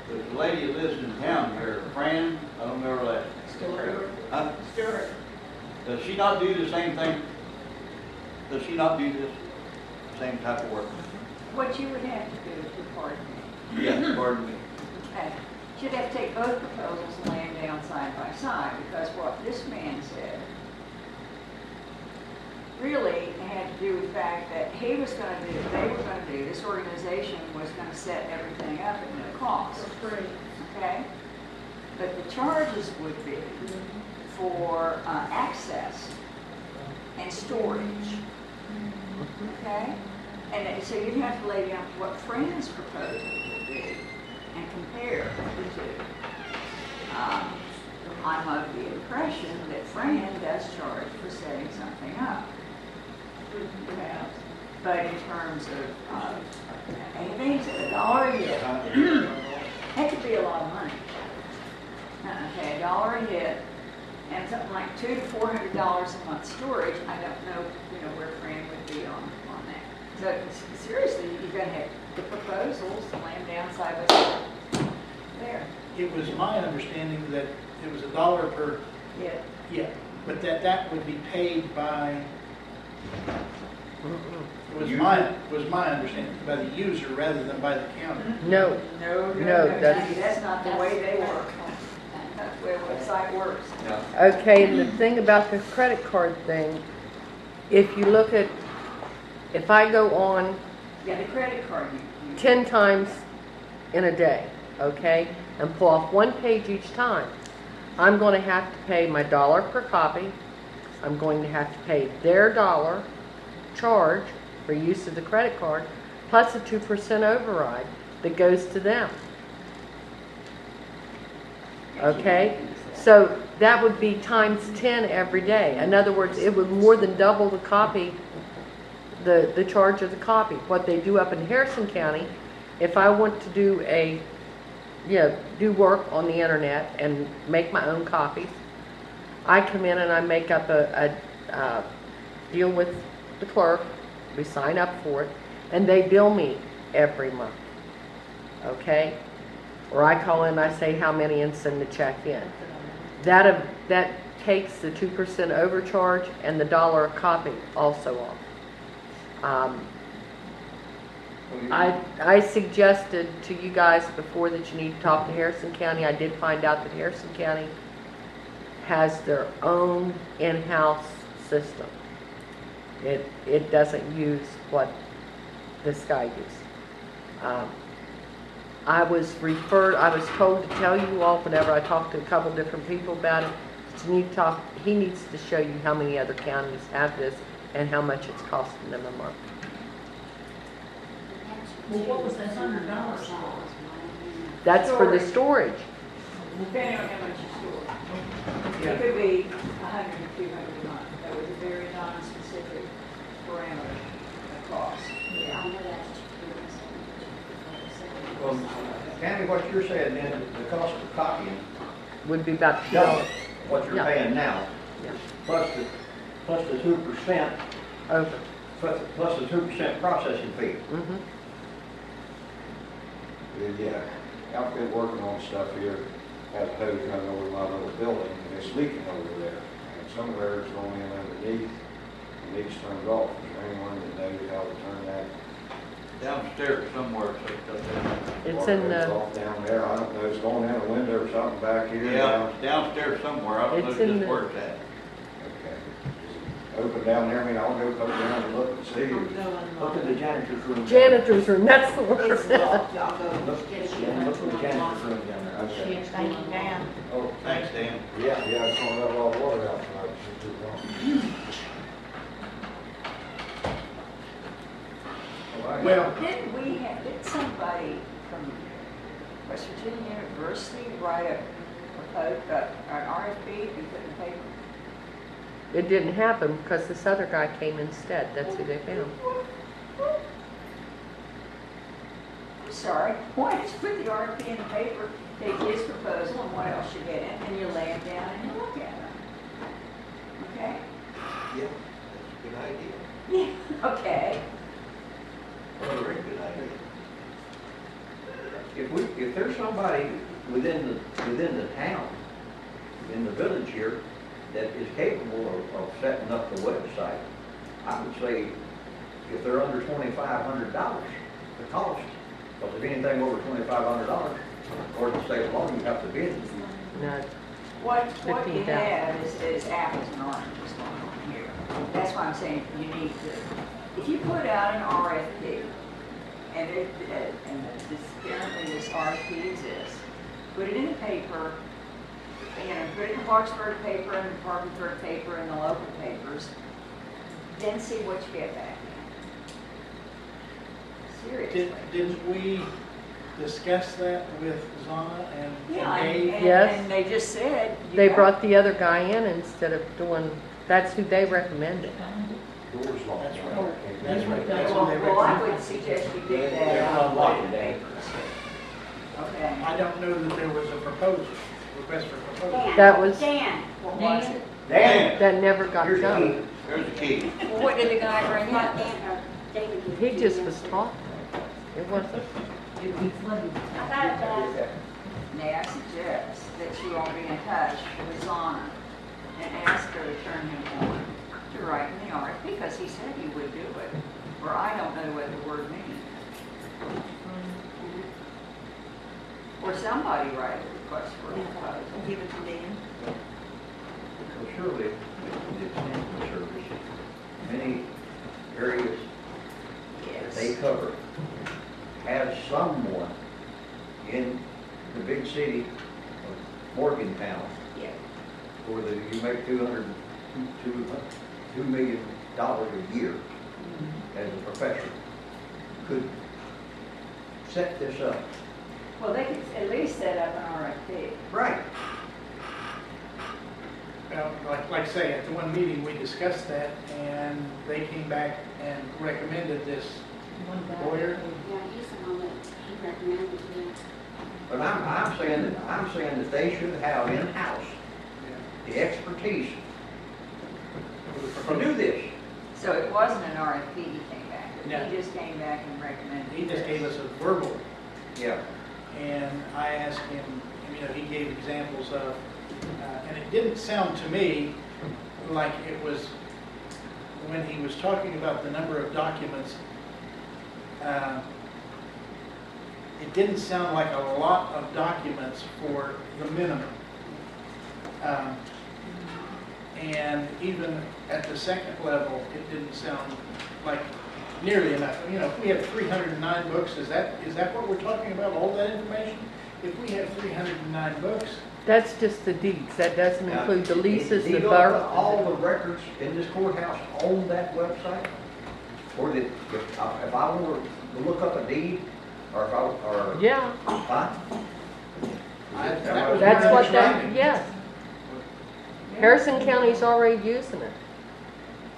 the lady that lives in town here, Fran, I don't know her last name. Stewart. Huh? Stewart. Does she not do the same thing? Does she not do this same type of work? What you would have to do, if you pardon me, Yes, pardon me. okay, you'd have to take both proposals and lay them down side by side, because what this man said really had to do with the fact that he was gonna do, they were gonna do, this organization was gonna set everything up at no cost. For free. Okay? But the charges would be for access and storage. Okay? And so you'd have to lay down what Fran's proposal would be and compare the two. I'm of the impression that Fran does charge for setting something up. Perhaps. But in terms of, anything's $1 a hit. That could be a lot of money. Okay, $1 a hit, and something like $200 to $400 a month storage. I don't know, where Fran would be on that. So seriously, you're going to have the proposals, lay them down side by side. There. It was my understanding that it was $1 per, Yeah. yeah, but that would be paid by Was my understanding, by the user rather than by the county. No, No, that's- that's not the way they work. That's the way a website works. okay, and the thing about the credit card thing, if you look at, if I go on Yeah, the credit card, you 10 times in a day, okay, and pull off one page each time, I'm going to have to pay my dollar per copy. I'm going to have to pay their dollar charge for use of the credit card, plus a 2% override that goes to them. Okay, so that would be times 10 every day. In other words, it would more than double the copy, the charge of the copy. What they do up in Harrison County, if I want to do do work on the internet and make my own copies, I come in and I make up a deal with the clerk, we sign up for it, and they bill me every month, okay? Or I call in and I say how many and send the check in. That takes the 2% overcharge and the dollar a copy also off. I suggested to you guys before that you need to talk to Harrison County. I did find out that Harrison County has their own in-house system. It doesn't use what this guy used. I was told to tell you all whenever I talked to a couple different people about it, he needs to show you how many other counties have this and how much it's costing them a month. Well, what was that $100 for? That's for the storage. depending on how much you store. It could be 100 or 200 a month. That was a very non-specific parameter of cost. Yeah. Well, Tammy, what you're saying then, the cost of copying Would be about double what you're Yeah. paying now, Yeah. plus the 2%, over. plus the 2% processing fee. Mm-hmm. Yeah, I've been working on stuff here, has a hose running over my little building, and it's leaking over there. And somewhere it's going in underneath, and it's turned off. Is there anyone that knows how to turn that? Downstairs somewhere, so it's up there. It's in It's the, off down there, I don't know, it's going in a window or something back here. Yeah, it's downstairs somewhere, I don't know It's in just the- where it's at. Okay. Open down there, I mean, I'll go come down and look and see. Look at the janitor's room. janitor's room, that's the It's word. locked, y'all go. Look at the janitor's room down there. Okay. Thank you, Dan. Oh, Thanks, Dan. yeah, it's gonna let a lot of water out tonight, it's too long. Well, Did somebody from West Virginia University write an RFP and put in the paper? It didn't happen because this other guy came instead, that's who they found. I'm sorry, why did you put the RFP in the paper, take his proposal and what else you get in, and you lay them down and you look at them? Okay? Yeah, that's a good idea. Yeah. Okay. That's a very good idea. If there's somebody within the town, in the village here, that is capable of setting up the website, I would say if they're under $2,500, the cost, because if anything over $2,500, according to state law, you have to bid. No, What you 15,000. have is apples and oranges going on here. That's why I'm saying you need to, if you put out an RFP, and apparently this RFP exists, put it in the paper, put it in the Clarksburg paper and the Parkersburg paper and the local papers, then see what you get back. Seriously. didn't we discuss that with Zana and Yeah, Dave? Yes. and they just said. you They got- brought the other guy in instead of doing, that's who they recommended. Doors locked. That's right. Can't That's get right. in. That's Well, what they well, I recommend. would suggest you do They're that on not the locking local down. papers. Okay. I don't know that there was a proposal, request for proposal. That was, Dan. What was it? Dan, that never got here's the done. key. There's the key. Well, what did the guy bring Not in? Dan, David. He just was talking. It wasn't, I thought that. May I suggest that you all be in touch with Zana and ask her to turn him on to write in the RFP because he said he would do it, or I don't know what the word means. Or somebody write a request for a proposal. Give it to Dan. Well, surely, the extension service, many areas that they cover have someone in the big city of Morgantown Yeah. where you make $2 million a year as a professional, could set this up. Well, they could at least set up an RFP. Right. Well, like I say, at the one meeting, we discussed that, and they came back and recommended this lawyer. Yeah, he's the one that he recommended to me. But I'm saying that they should have in-house the expertise to do this. So it wasn't an RFP he came back with. No. He just came back and recommended He just this. gave us a verbal, Yeah. and I asked him, he gave examples of, and it didn't sound to me like it was, when he was talking about the number of documents, it didn't sound like a lot of documents for the minimum. And even at the second level, it didn't sound like nearly enough. If we have 309 books, is that what we're talking about, all that information? If we have 309 books, That's just the deeds. That doesn't Now, include the leases, do the you bar. put all the records in this courthouse on that website? Or that if I were to look up a deed, or if I, or. Yeah, Huh? that was that's my what that, understanding. yes. Harrison County's already using it.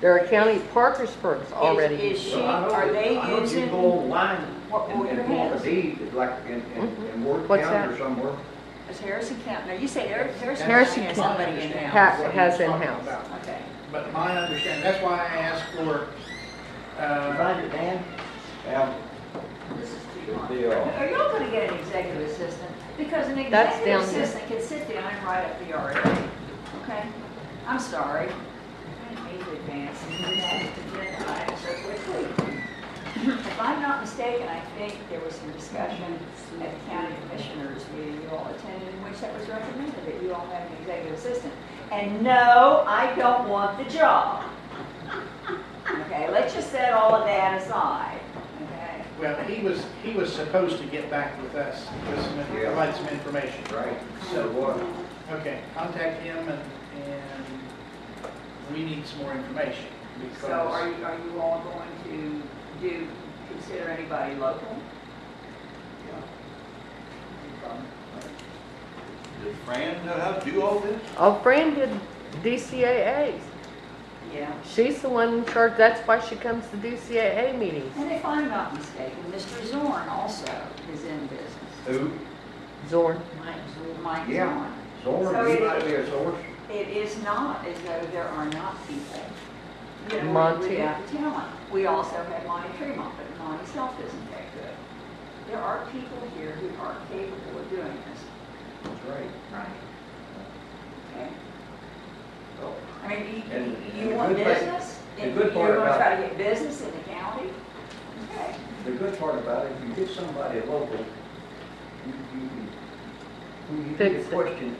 There are county, Parkersburg's already Is using it. she, Well, I know- are they I know if using? you go online What and order pull up has? a deed, like in Ward What's County or that? somewhere. Is Harrison County, now you say Harrison Harrison County has My somebody in understanding house. is what he Has was talking in-house. about. Okay. But my understanding, that's why I asked for, You find it, Dan? Yeah. This is too much. The, Are y'all gonna get an executive assistant? Because an That's executive down there. assistant can sit down and write up the RFP, okay? I'm sorry. I didn't mean to advance and do that agenda item so quickly. If I'm not mistaken, I think there was some discussion at the county commissioners meeting you all attended in which that was recommended, that you all have an executive assistant. And no, I don't want the job. Okay, let's just set all of that aside, okay? well, he was supposed to get back with us, with some, provide some information. Right. So what? Okay, contact him and we need some more information. So are you all going to consider anybody local? Does Fran know how to do all this? Oh, Fran did DCAAs. Yeah. She's the one in charge, that's why she comes to DCAA meetings. And if I'm not mistaken, Mr. Zorn also is in business. Who? Zorn. Mike Yeah. Zorn. Zorn, So you it might is- be a source. It is not as though there are not people. You know, Monty. we have the talent. We also have Monty Tremont, but Monty's health isn't that good. There are people here who are capable of doing this. That's right. Right. Okay. Oh. I mean, And you the want good part- business? the And good part you're gonna about- try to get business in the county? Okay. The good part about it, if you get somebody local, when you get Fix a it. question,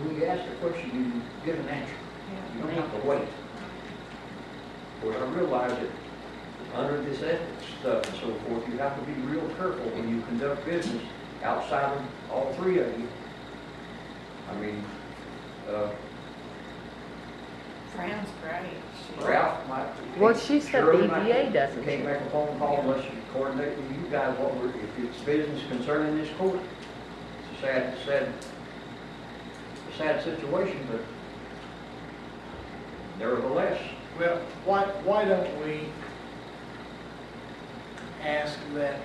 when you ask a question, you get an answer. You don't have to wait. Well, I realize that under this ethics stuff and so forth, you have to be real careful when you conduct business outside of all three of you. I mean, Fran's great. Ralph might. Well, she said Shirley the might EDA doesn't. Can't make a phone call unless you coordinate with you guys what we're, if it's business concerning this court. It's a sad situation, but nevertheless. Well, why don't we ask that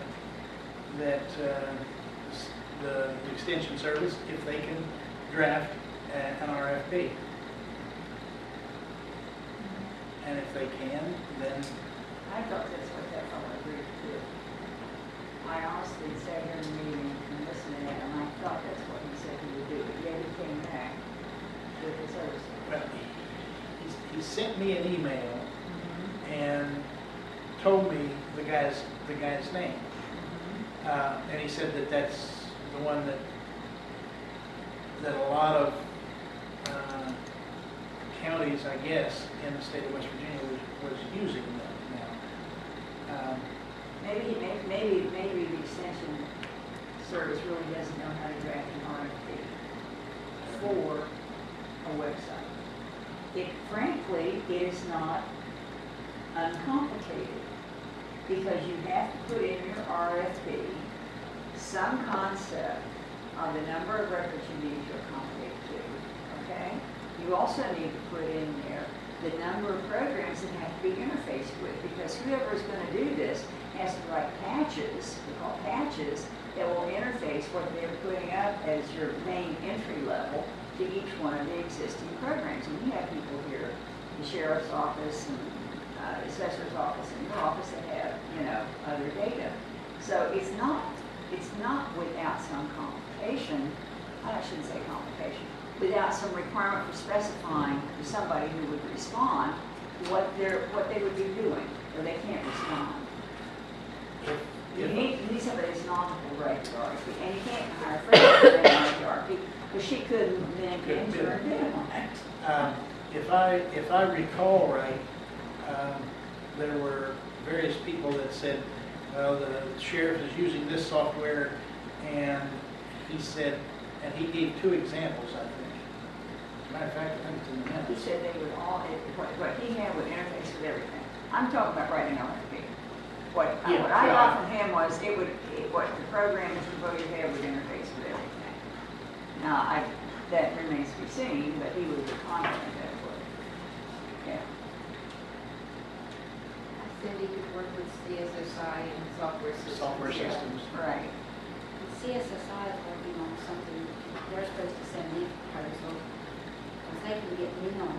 the extension service, if they can draft an RFP? And if they can, then I thought that's what that fellow agreed to do. I honestly sat here in the meeting and listened to that, and I thought that's what he said he would do, but yet he came back with the service. well, he sent me an email and told me the guy's name. And he said that that's the one that a lot of counties, I guess, in the state of West Virginia was using now. Maybe the extension service really doesn't know how to draft an RFP for a website. Frankly, it is not uncomplicated, because you have to put in your RFP some concept of the number of records you need to accommodate to, okay? You also need to put in there the number of programs that have to be interfaced with, because whoever is going to do this has to write patches, they're called patches, that will interface what they're putting up as your main entry level to each one of the existing programs. And you have people here, the sheriff's office and the assessor's office and your office that have, other data. So it's not without some complication, I shouldn't say complication, without some requirement for specifying to somebody who would respond what they would be doing, or they can't respond. You need somebody that's knowledgeable right to RFP, and you can't hire a friend to write the RFP, because she couldn't then enter and bid on it. If I recall right, there were various people that said, well, the sheriff is using this software, and he said, and he gave 2 examples, I think. As a matter of fact, I think it's in the minutes. He said they would all, what he had would interface with everything. I'm talking about writing an RFP. What I got from him was what the program Mr. Bowyer had would interface with everything. Now, that remains to be seen, but he was confident that it would. Yeah. Cindy could work with CSSI and software systems. Software systems. Right. CSSI is working on something, they're supposed to send me a proposal, because they can get me on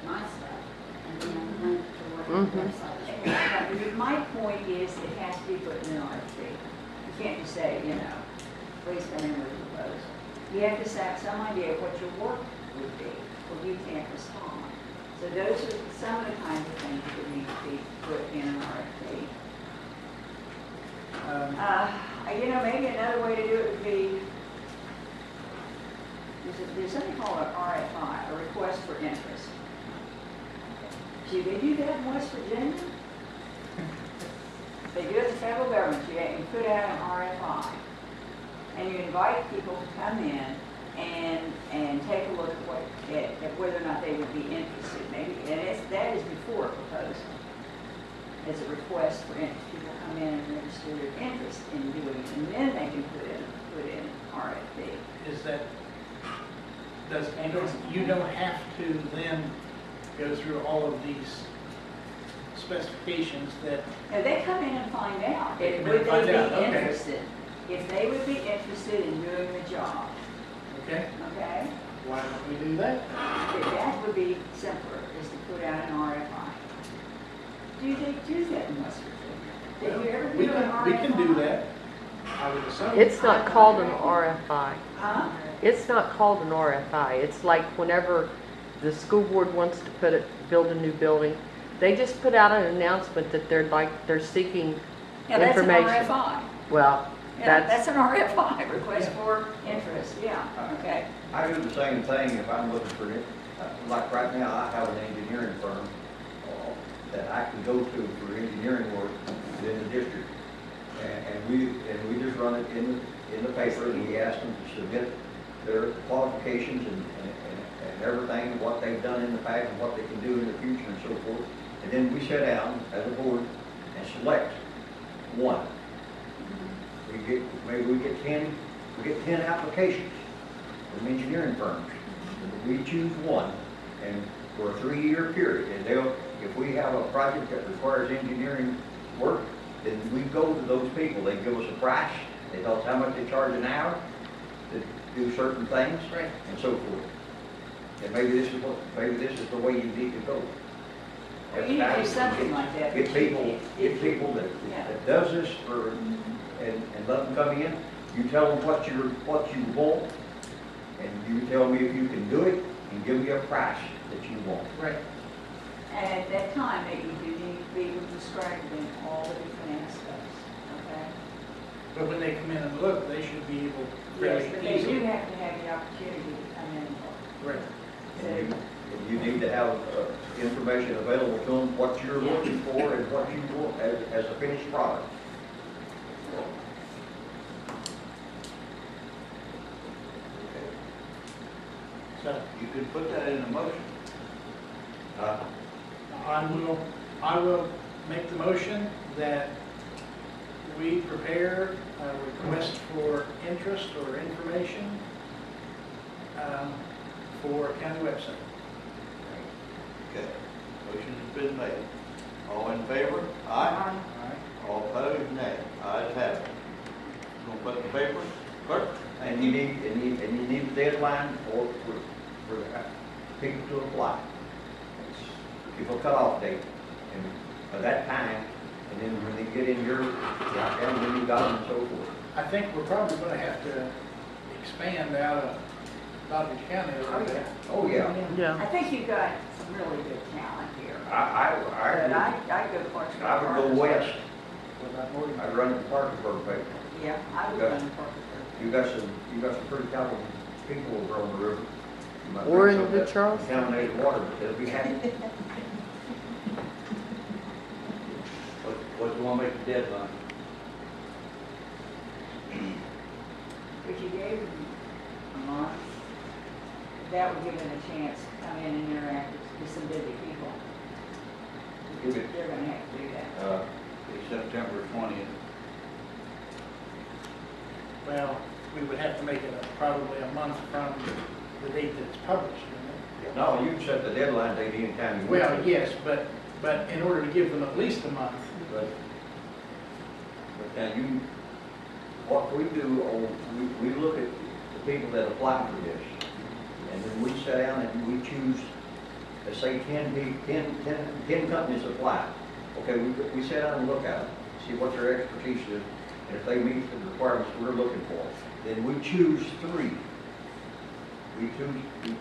my stuff, and then link to what the website is. My point is, it has to be put in an RFP. You can't just say, please come in with a proposal. You have to have some idea of what your work would be, or you can't respond. So those are some of the kinds of things that need to be put in an RFP. Maybe another way to do it would be, there's something called an RFI, a request for interest. Do they do that in West Virginia? They do it in the federal government. You put out an RFI, and you invite people to come in and take a look at whether or not they would be interested. Maybe, and that is before a proposal. It's a request for interest. People come in and register their interest in doing it, and then they can put in RFP. Is that you don't have to then go through all of these specifications that... Now, they come in and find out. Would they be interested? If they would be interested in doing the job. Okay. Okay? Why don't we do that? That would be simpler, is to put out an RFI. Do they do that in West Virginia? Did you ever do an RFI? We can do that. I would assume. It's not called an RFI. Huh? It's not called an RFI. It's like whenever the school board wants to build a new building, they just put out an announcement that they're seeking information. That's an RFI. Well, that's an RFI, request for interest, yeah, okay. I do the same thing if I'm looking for it. Like right now, I have an engineering firm that I can go to for engineering work in the district. And we just run it in the paper, and we ask them to submit their qualifications and everything, what they've done in the past and what they can do in the future and so forth. And then we sit down as a board and select one. Maybe we get 10 applications from engineering firms. We choose one, and for a 3-year period, and if we have a project that requires engineering work, then we go to those people. They give us a price. They tell us how much they charge an hour to do certain things, right, and so forth. And maybe this is the way you need to go. Well, you need to do something like that. Get people that does this and let them come in. You tell them what you want, and you tell me if you can do it, and give me a price. that you want. Right. And at that time, that you do need to be able to describe them all the different aspects, okay? But when they come in and look, they should be able Yes, fairly but they do easily. have to have the opportunity to come in and look. Right. And you need to have information available to them, what you're looking for and what you want as a finished product. So You could put that in a motion. I will make the motion that we prepare a request for interest or information for county website. Okay. Motion has been made. All in favor? Aye. All opposed? Nay. Ayes have it. Gonna put it in the paper? Clerk? And you need a deadline for the people to apply. Give a cutoff date, and by that time, and then when they get in your, and when you got them and so forth. I think we're probably going to have to expand out of Doddridge County a little bit. Oh, yeah. Yeah. I think you've got some really good talent here. But I I go Clarksville. would go west. What about Morgan? I'd run the Parkersburg paper. Yeah, I would Okay. run Parkersburg. You got some pretty talented people over on the river. You might Or bring in some the of that Charles? contaminated water, but they'll be happy. What do you want to make the deadline? If you gave them a month, that would give them a chance to come in and interact with some busy people. Give it, They're gonna have to do that. It's September 20th. Well, we would have to make it probably a month from the date that it's published, wouldn't no, you can set the deadline date anytime you it? want. Well, yes, but in order to give them at least a month, But now you, what we do, we look at the people that apply for this, and then we sit down and we choose, let's say 10 companies apply. Okay, we sit down and look at them, see what their expertise is, and if they meet the requirements we're looking for, then we choose 3. We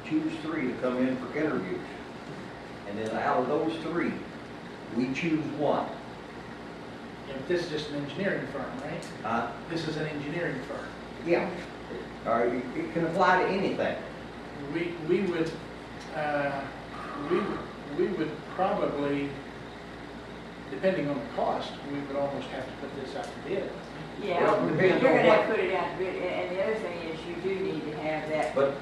choose 3 to come in for interviews. And then out of those 3, we choose 1. if this is just an engineering firm, right? This is an engineering firm. Yeah. Or it can apply to anything. We would probably, depending on the cost, we would almost have to put this out to bid. Yeah, Well, you're depends gonna on have what- to put it out, and the other thing is you do need to have that, But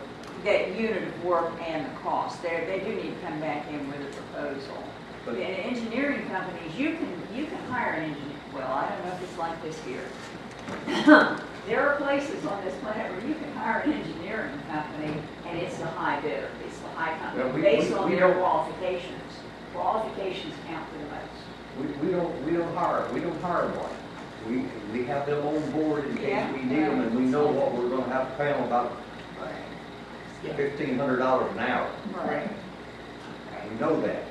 that unit of work and the cost. They do need to come back in with a proposal. But- In engineering companies, you can hire an engineer, well, I don't know if it's like this here. There are places on this planet where you can hire an engineering company and it's the high bidder, it's the high Well, company, we- based we- on we their don't- qualifications. Qualifications count for the most. we don't hire one. We have them on board in case Yeah, we need them, and we know what we're gonna have to pay them, about Yeah. $1,500 an hour. Right. We know that.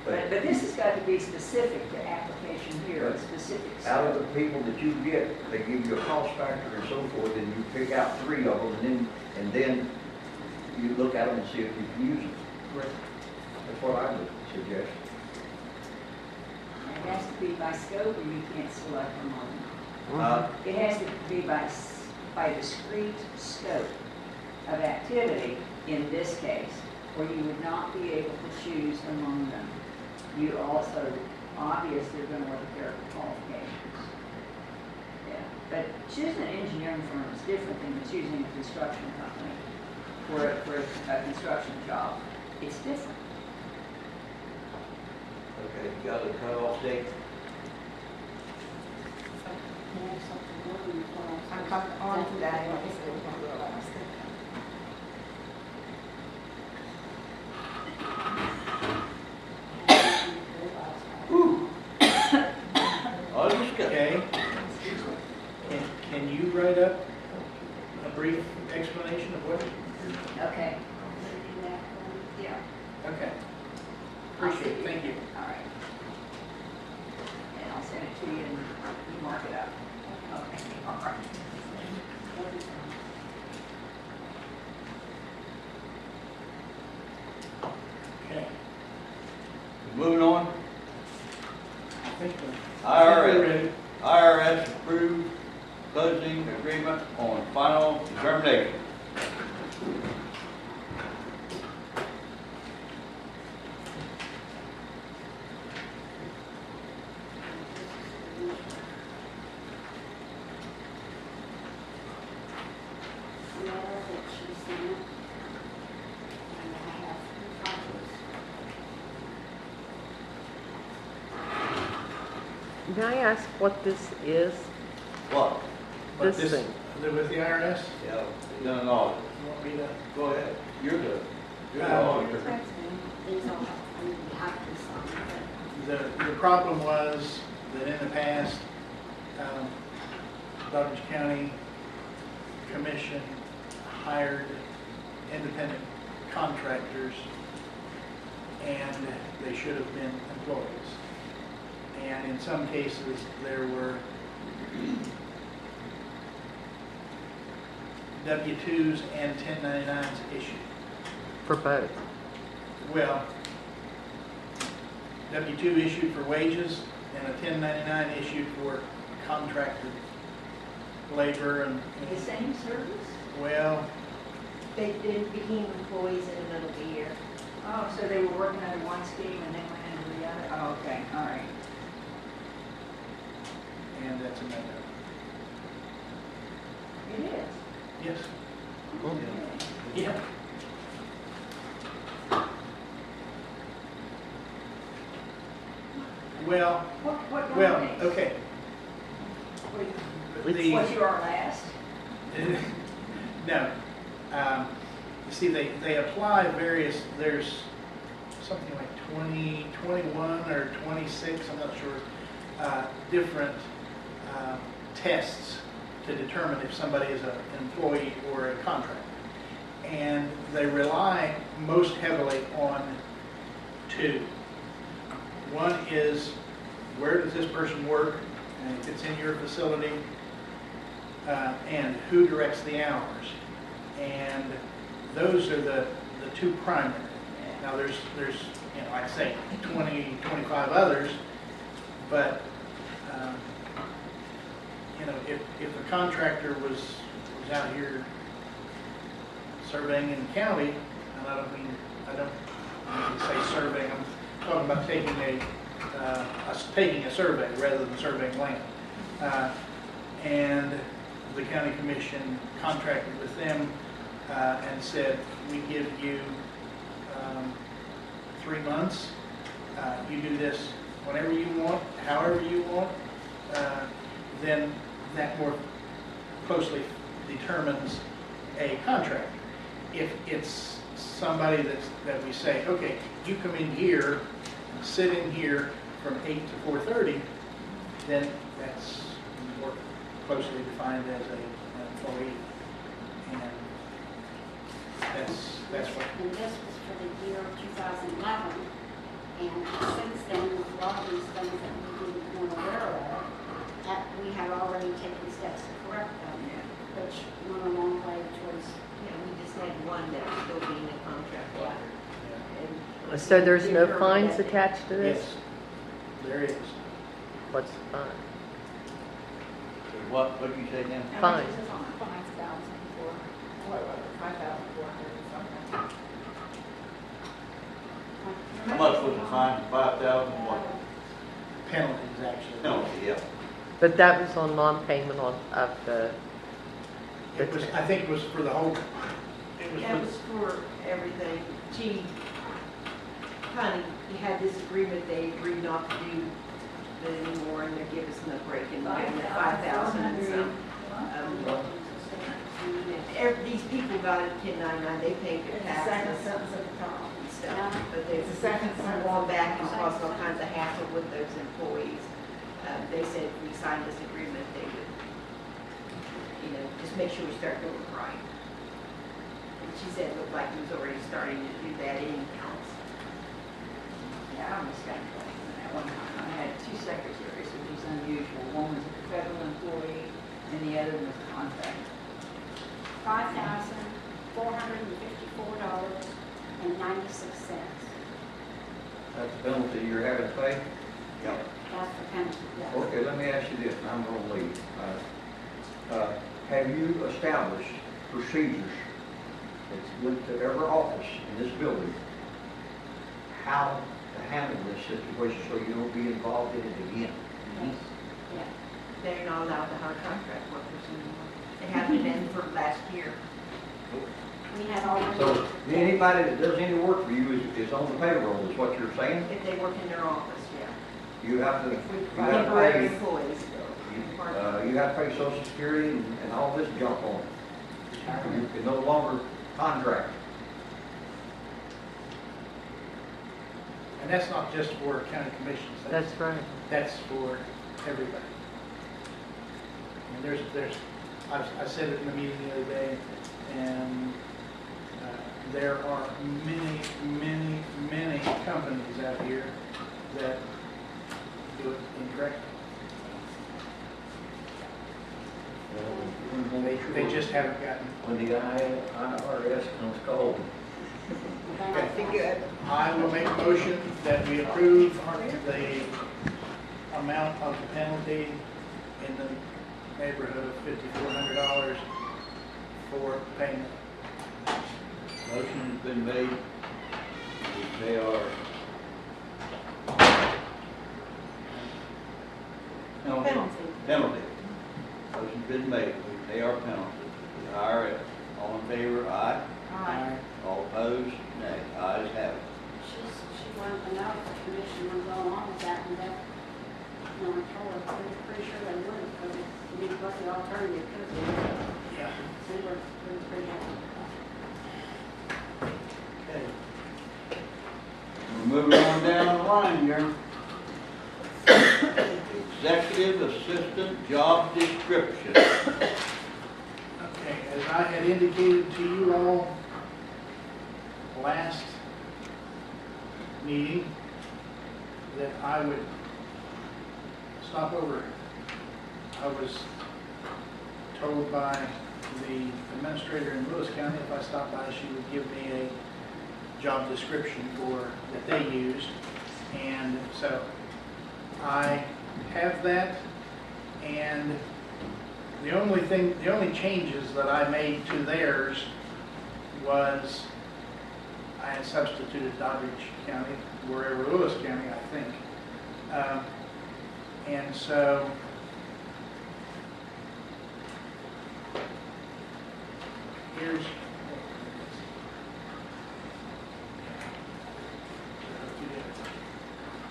But this has got to be specific to application here, a specific. Out of the people that you get, they give you a cost factor and so forth, and you pick out 3 of them, and then you look at them and see if you can use them. Right. That's what I would suggest. It has to be by scope, or you can't select among them. Uh, It has to be by discrete scope of activity in this case, or you would not be able to choose among them. You also, obviously, are going to look at their qualifications. Yeah, but choosing an engineering firm is different than choosing a construction company for a construction job. It's different. Okay, you got a cutoff date? I'm coming on to that. I'll discuss. Okay. Can you write up a brief explanation of what? Okay. Yeah. Okay. Appreciate it, thank you. All right. And I'll send it to you and you mark it up. Okay, all right. approve closing agreement on final determination. Letter that she sent. And I have copies. May I ask what this is? What? But This thing. With the IRS, Yeah, done an audit. you want me to? Go ahead. You're the These all, I mean, you have to sign. The problem was that in the past, Doddridge County Commission hired independent contractors, and they should have been employees. And in some cases, there were W-2s and 1099s issued. For both. Well, W-2 issued for wages and a 1099 issued for contracted labor and, The same service? well, They became employees in the middle of the year. Oh, so they were working under one scheme and then went into the other? Oh, okay, all right. and that's a no-no. It is. Yes. Oh. Yeah. Well, What well, companies? okay. The- Was you our last? No. You see, they apply various, there's something like 20, 21 or 26, I'm not sure, different tests to determine if somebody is an employee or a contractor. And they rely most heavily on two. One is, where does this person work, and if it's in your facility, and who directs the hours. And those are the two primary. Now, there's, you know, like I say, 20, 25 others, but, you know, if a contractor was out here surveying in the county, and I don't mean to say surveying, I'm talking about taking a survey rather than surveying land. And the county commission contracted with them and said, we give you 3 months. You do this whenever you want, however you want. Then that more closely determines a contract. If it's somebody that we say, okay, you come in here, sit in here from 8 to 4:30, then that's more closely defined as an employee. And that's what. And this was for the year 2011. And since then, with a lot of these things that we didn't know aware of, that we have already taken steps to correct them, which went a long way towards, Yeah, we just had one that was still being a contract letter. And So there's no fines attached to this? Yes, there is. What's the fine? What did you say now? Fine. This is on 5,000 for, what was it, 5,400 or something? How much was the fine? 5,000 what? Penalties, actually. Penalty, yeah. But that was on non-payment of the, It was, I think it was for the whole, it was That for, was for everything. She kind of had this agreement, they agreed not to do it anymore, and they're giving us no break in the 5,000 and some. These people got it 1099, they paid their It's the second taxes sentence at the top. and stuff. But they, It's the second sentence. long back and caused all kinds of hassle with those employees. They said if we signed this agreement, they would, you know, just make sure we start doing it right. And she said it looked like he was already starting to do that in-house. Yeah, I was calculating at one time. I had 2 secretaries, which is unusual. One was a federal employee and the other was a contractor. $5,454.96. That's the penalty you're having to pay? Yep. That's the penalty, yeah. Okay, let me ask you this, and I'm gonna leave. Have you established procedures that's with whatever office in this building, how to handle this situation so you don't be involved in it again? Yes, yeah. They're not allowed to hire contract workers anymore. They haven't been for last year. We had already. So anybody that does any work for you is on the payroll, is what you're saying? If they work in their office, yeah. You have to, If we you provide have to temporary pay, employees. you have to pay Social Security and all this junk on it. You can no longer contract. And that's not just for county commissions. That's right. That's for everybody. And I said it in the meeting the other day, and there are many companies out here that do it incorrectly. They just haven't gotten. When the IRS comes calling. Okay. I will make a motion that we approve the amount of the penalty in the neighborhood of $5,400 for payment. Motion has been made. They are. Penalty. Motion's been made. They are penalty. The IRS. All in favor, aye. Aye. All opposed, nay. Ayes have it. She wanted to know if the commission would go along with that, and that, I told her, pretty sure they would, because it is what the alternative could be. Yeah. So we're pretty happy with that. Okay. We're moving on down the line here. Executive Assistant Job Description. Okay, as I had indicated to you all last meeting, that I would stop over. I was told by the administrator in Lewis County, if I stopped by, she would give me a job description that they used. And so I have that, and the only changes that I made to theirs was I had substituted Doddridge County, wherever Lewis County, I think. And so here's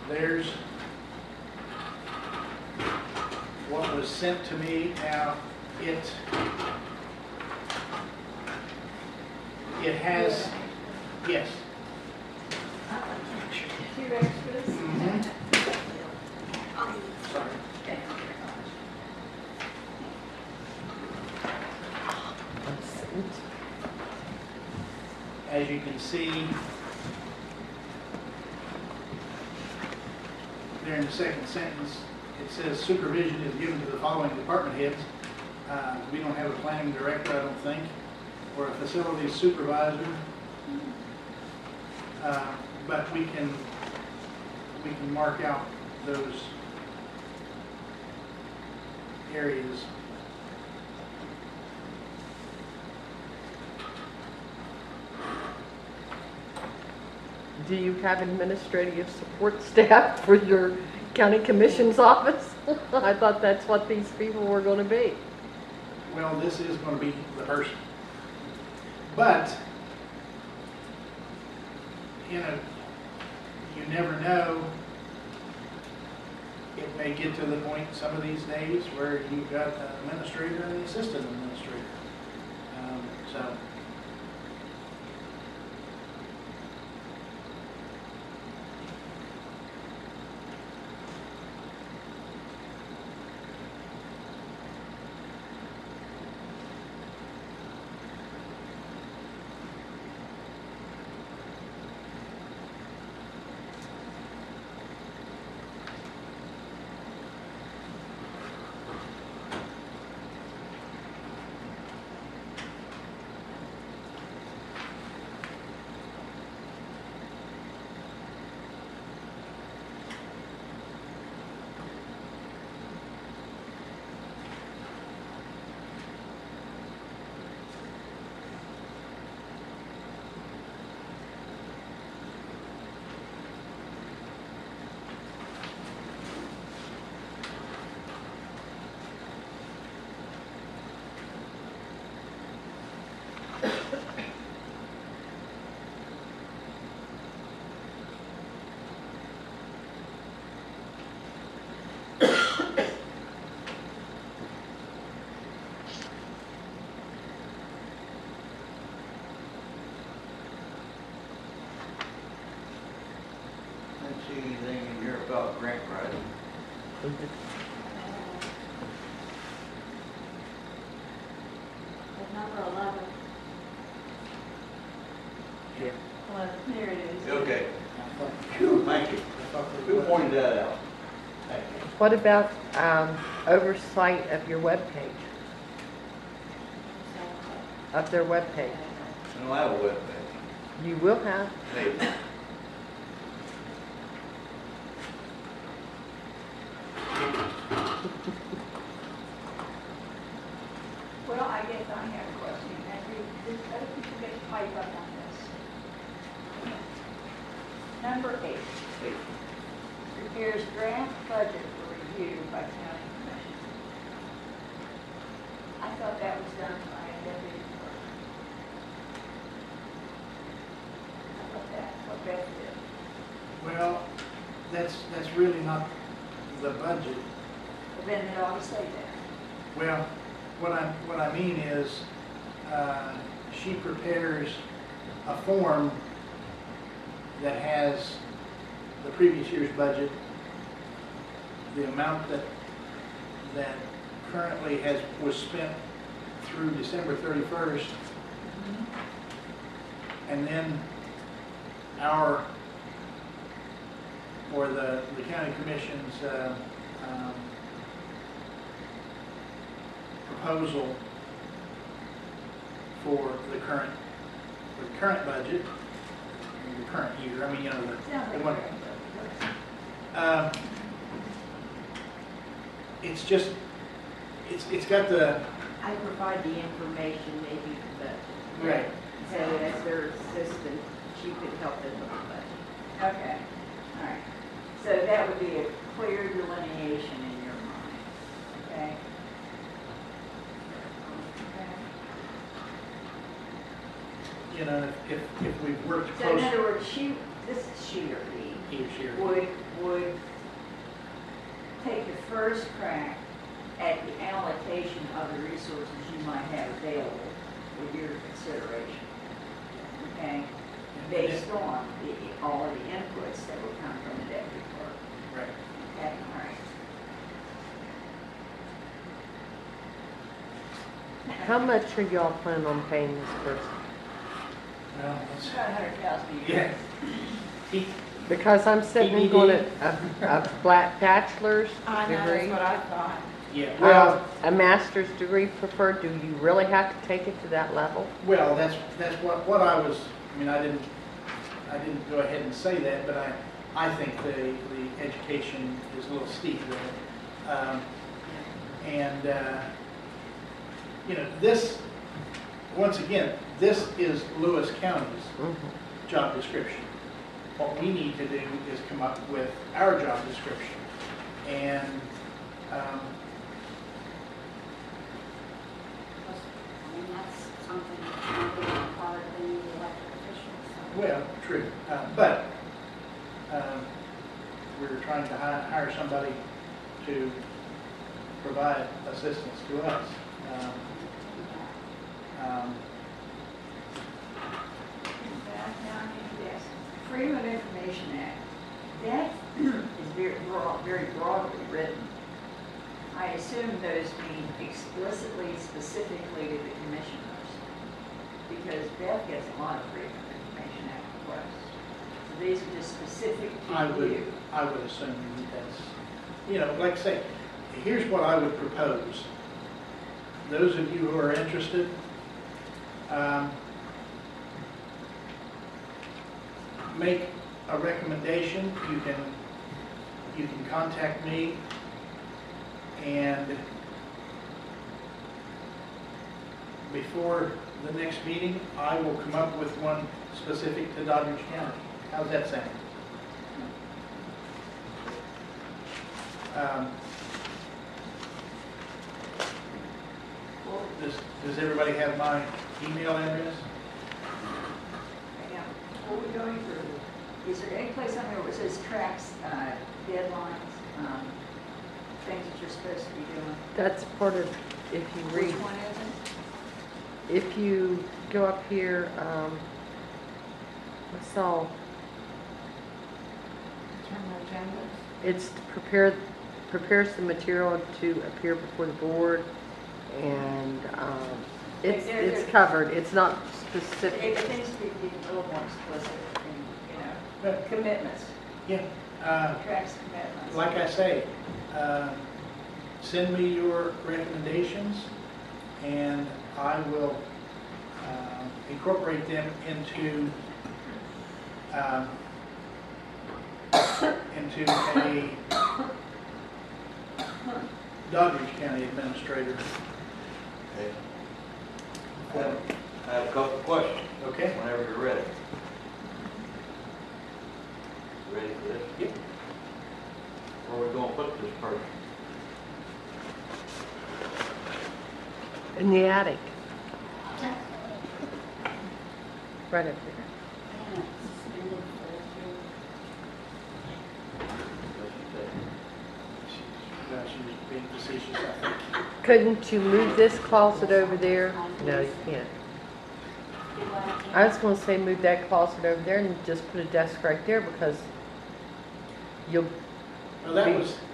there's what was sent to me. Now it has, yes. Two extras. Sorry. As you can see, there in the second sentence, it says supervision is given to the following department heads. We don't have a planning director, I don't think, or a facilities supervisor. But we can mark out those areas. Do you have administrative support staff for your county commission's office? I thought that's what these people were going to be. Well, this is going to be the person. But, you never know. It may get to the point some of these days where you've got an administrator and an assistant administrator. So. call it grant writing. At number 11. Well, there it is. Okay. Phew, thank you. Who pointed that out? Thank you. What about oversight of your webpage, of their webpage? I don't have a webpage. You will have. Maybe. Well, I guess I have a question. Andrew, this other people get pipe up on this. Number 8. Prepares draft budget for review by county commission. I thought that was done by a deputy clerk. I thought that's what Beth did. Well, that's really not the budget. But then it ought to say that. Well, what I mean is, she prepares a form that has the previous year's budget, the amount that currently was spent through December 31st, and then the county commission's proposal for the current budget, the current year. I mean, the one. It's just, it's got the. I provide the information, maybe, but. Right. So as their assistant, she could help them with the budget. Okay, all right. So that would be a clear delineation in your mind, okay? You know, if we've worked So in close. other words, this is she or he, would take the first crack at the allocation of the resources you might have available for your consideration, okay? Based on all of the inputs that will come from the deputy clerk. Right. Okay, all right. How much are y'all planning on paying this person? Well, It's about 100,000 a yeah. year. Because I'm sitting and going at a black bachelor's I know, degree. that's what I thought. Yeah. Well, a master's degree preferred, do you really have to take it to that level? Well, that's what I was. I mean, I didn't go ahead and say that, but I think the education is a little steep there. This, once again, this is Lewis County's job description. What we need to do is come up with our job description. And I mean, that's something that would be required of any elected officials. So. well, true, but we're trying to hire somebody to provide assistance to us. Now, I need to ask, Freedom of Information Act, that is very broadly written. I assume those mean explicitly, specifically to the commissioners, because Beth gets a lot of Freedom of Information Act requests. So these are just specific to you. I would assume that's, like I say, here's what I would propose. Those of you who are interested, make a recommendation. You can contact me, and before the next meeting, I will come up with one specific to Doddridge County. How's that sound? Does everybody have my email address? Now, what are we going through? Is there any place on here where it says tracks, deadlines, things that you're supposed to be doing? That's part of, if you read, Which one is it? if you go up here, I saw, Terminal agendas. it's to prepares the material to appear before the board, and it's covered. It's not specific. It needs to be a little more explicit in, commitments, Yeah. tracks commitments. Like I say, send me your recommendations, and I will incorporate them into a Doddridge County administrator. Okay. I have a couple of questions. Okay? Whenever you're ready. Ready for this? Yep. Where are we gonna put this person? In the attic. Right up there. Yeah, suspended for She was being facetious, I think. Couldn't you move this closet over there? No, you can't. I was gonna say move that closet over there and just put a desk right there, because you'll, Well,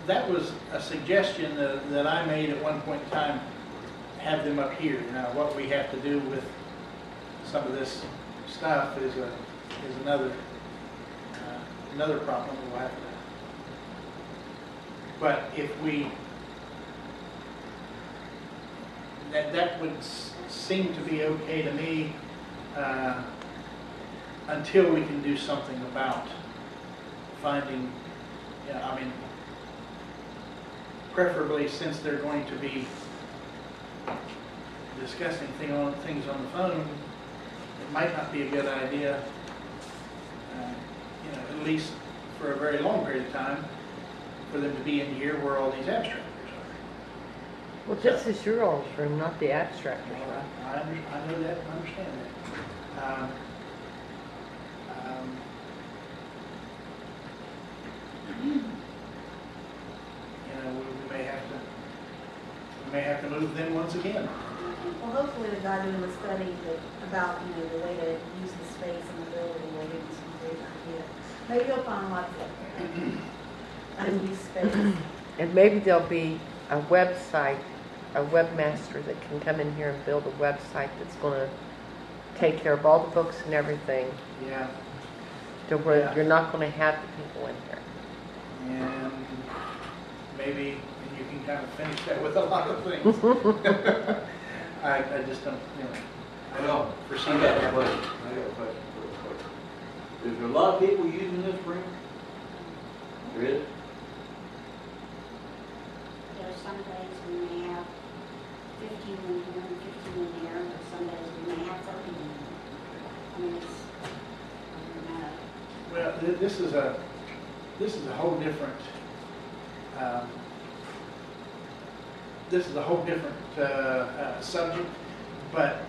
that was a suggestion that I made at one point in time, have them up here. Now, what we have to do with some of this stuff is another problem we'll have to. But if we, that would seem to be okay to me, until we can do something about finding, I mean, preferably, since they're going to be discussing things on the phone, it might not be a good idea, at least for a very long period of time, for them to be in here where all these abstractors are. well, this is your all's room, not the abstractor's room. I know that, I understand that. We may have to move them once again. Well, hopefully the guy doing the study about, the way to use the space in the building will give you some great ideas. Maybe you'll find lots of unused space. And maybe there'll be a website, a webmaster that can come in here and build a website that's gonna take care of all the books and everything, Yeah. to where Yeah. you're not gonna have the people in here. And maybe you can kind of finish that with a lot of things. I just don't, I don't foresee I got that a happening. question. I got a question for the clerk. Is there a lot of people using this room? There is? There are some days we may have 15 in here and 15 in there, but some days we may have 30 in here. I mean, it's, Well, this is a whole different, subject, but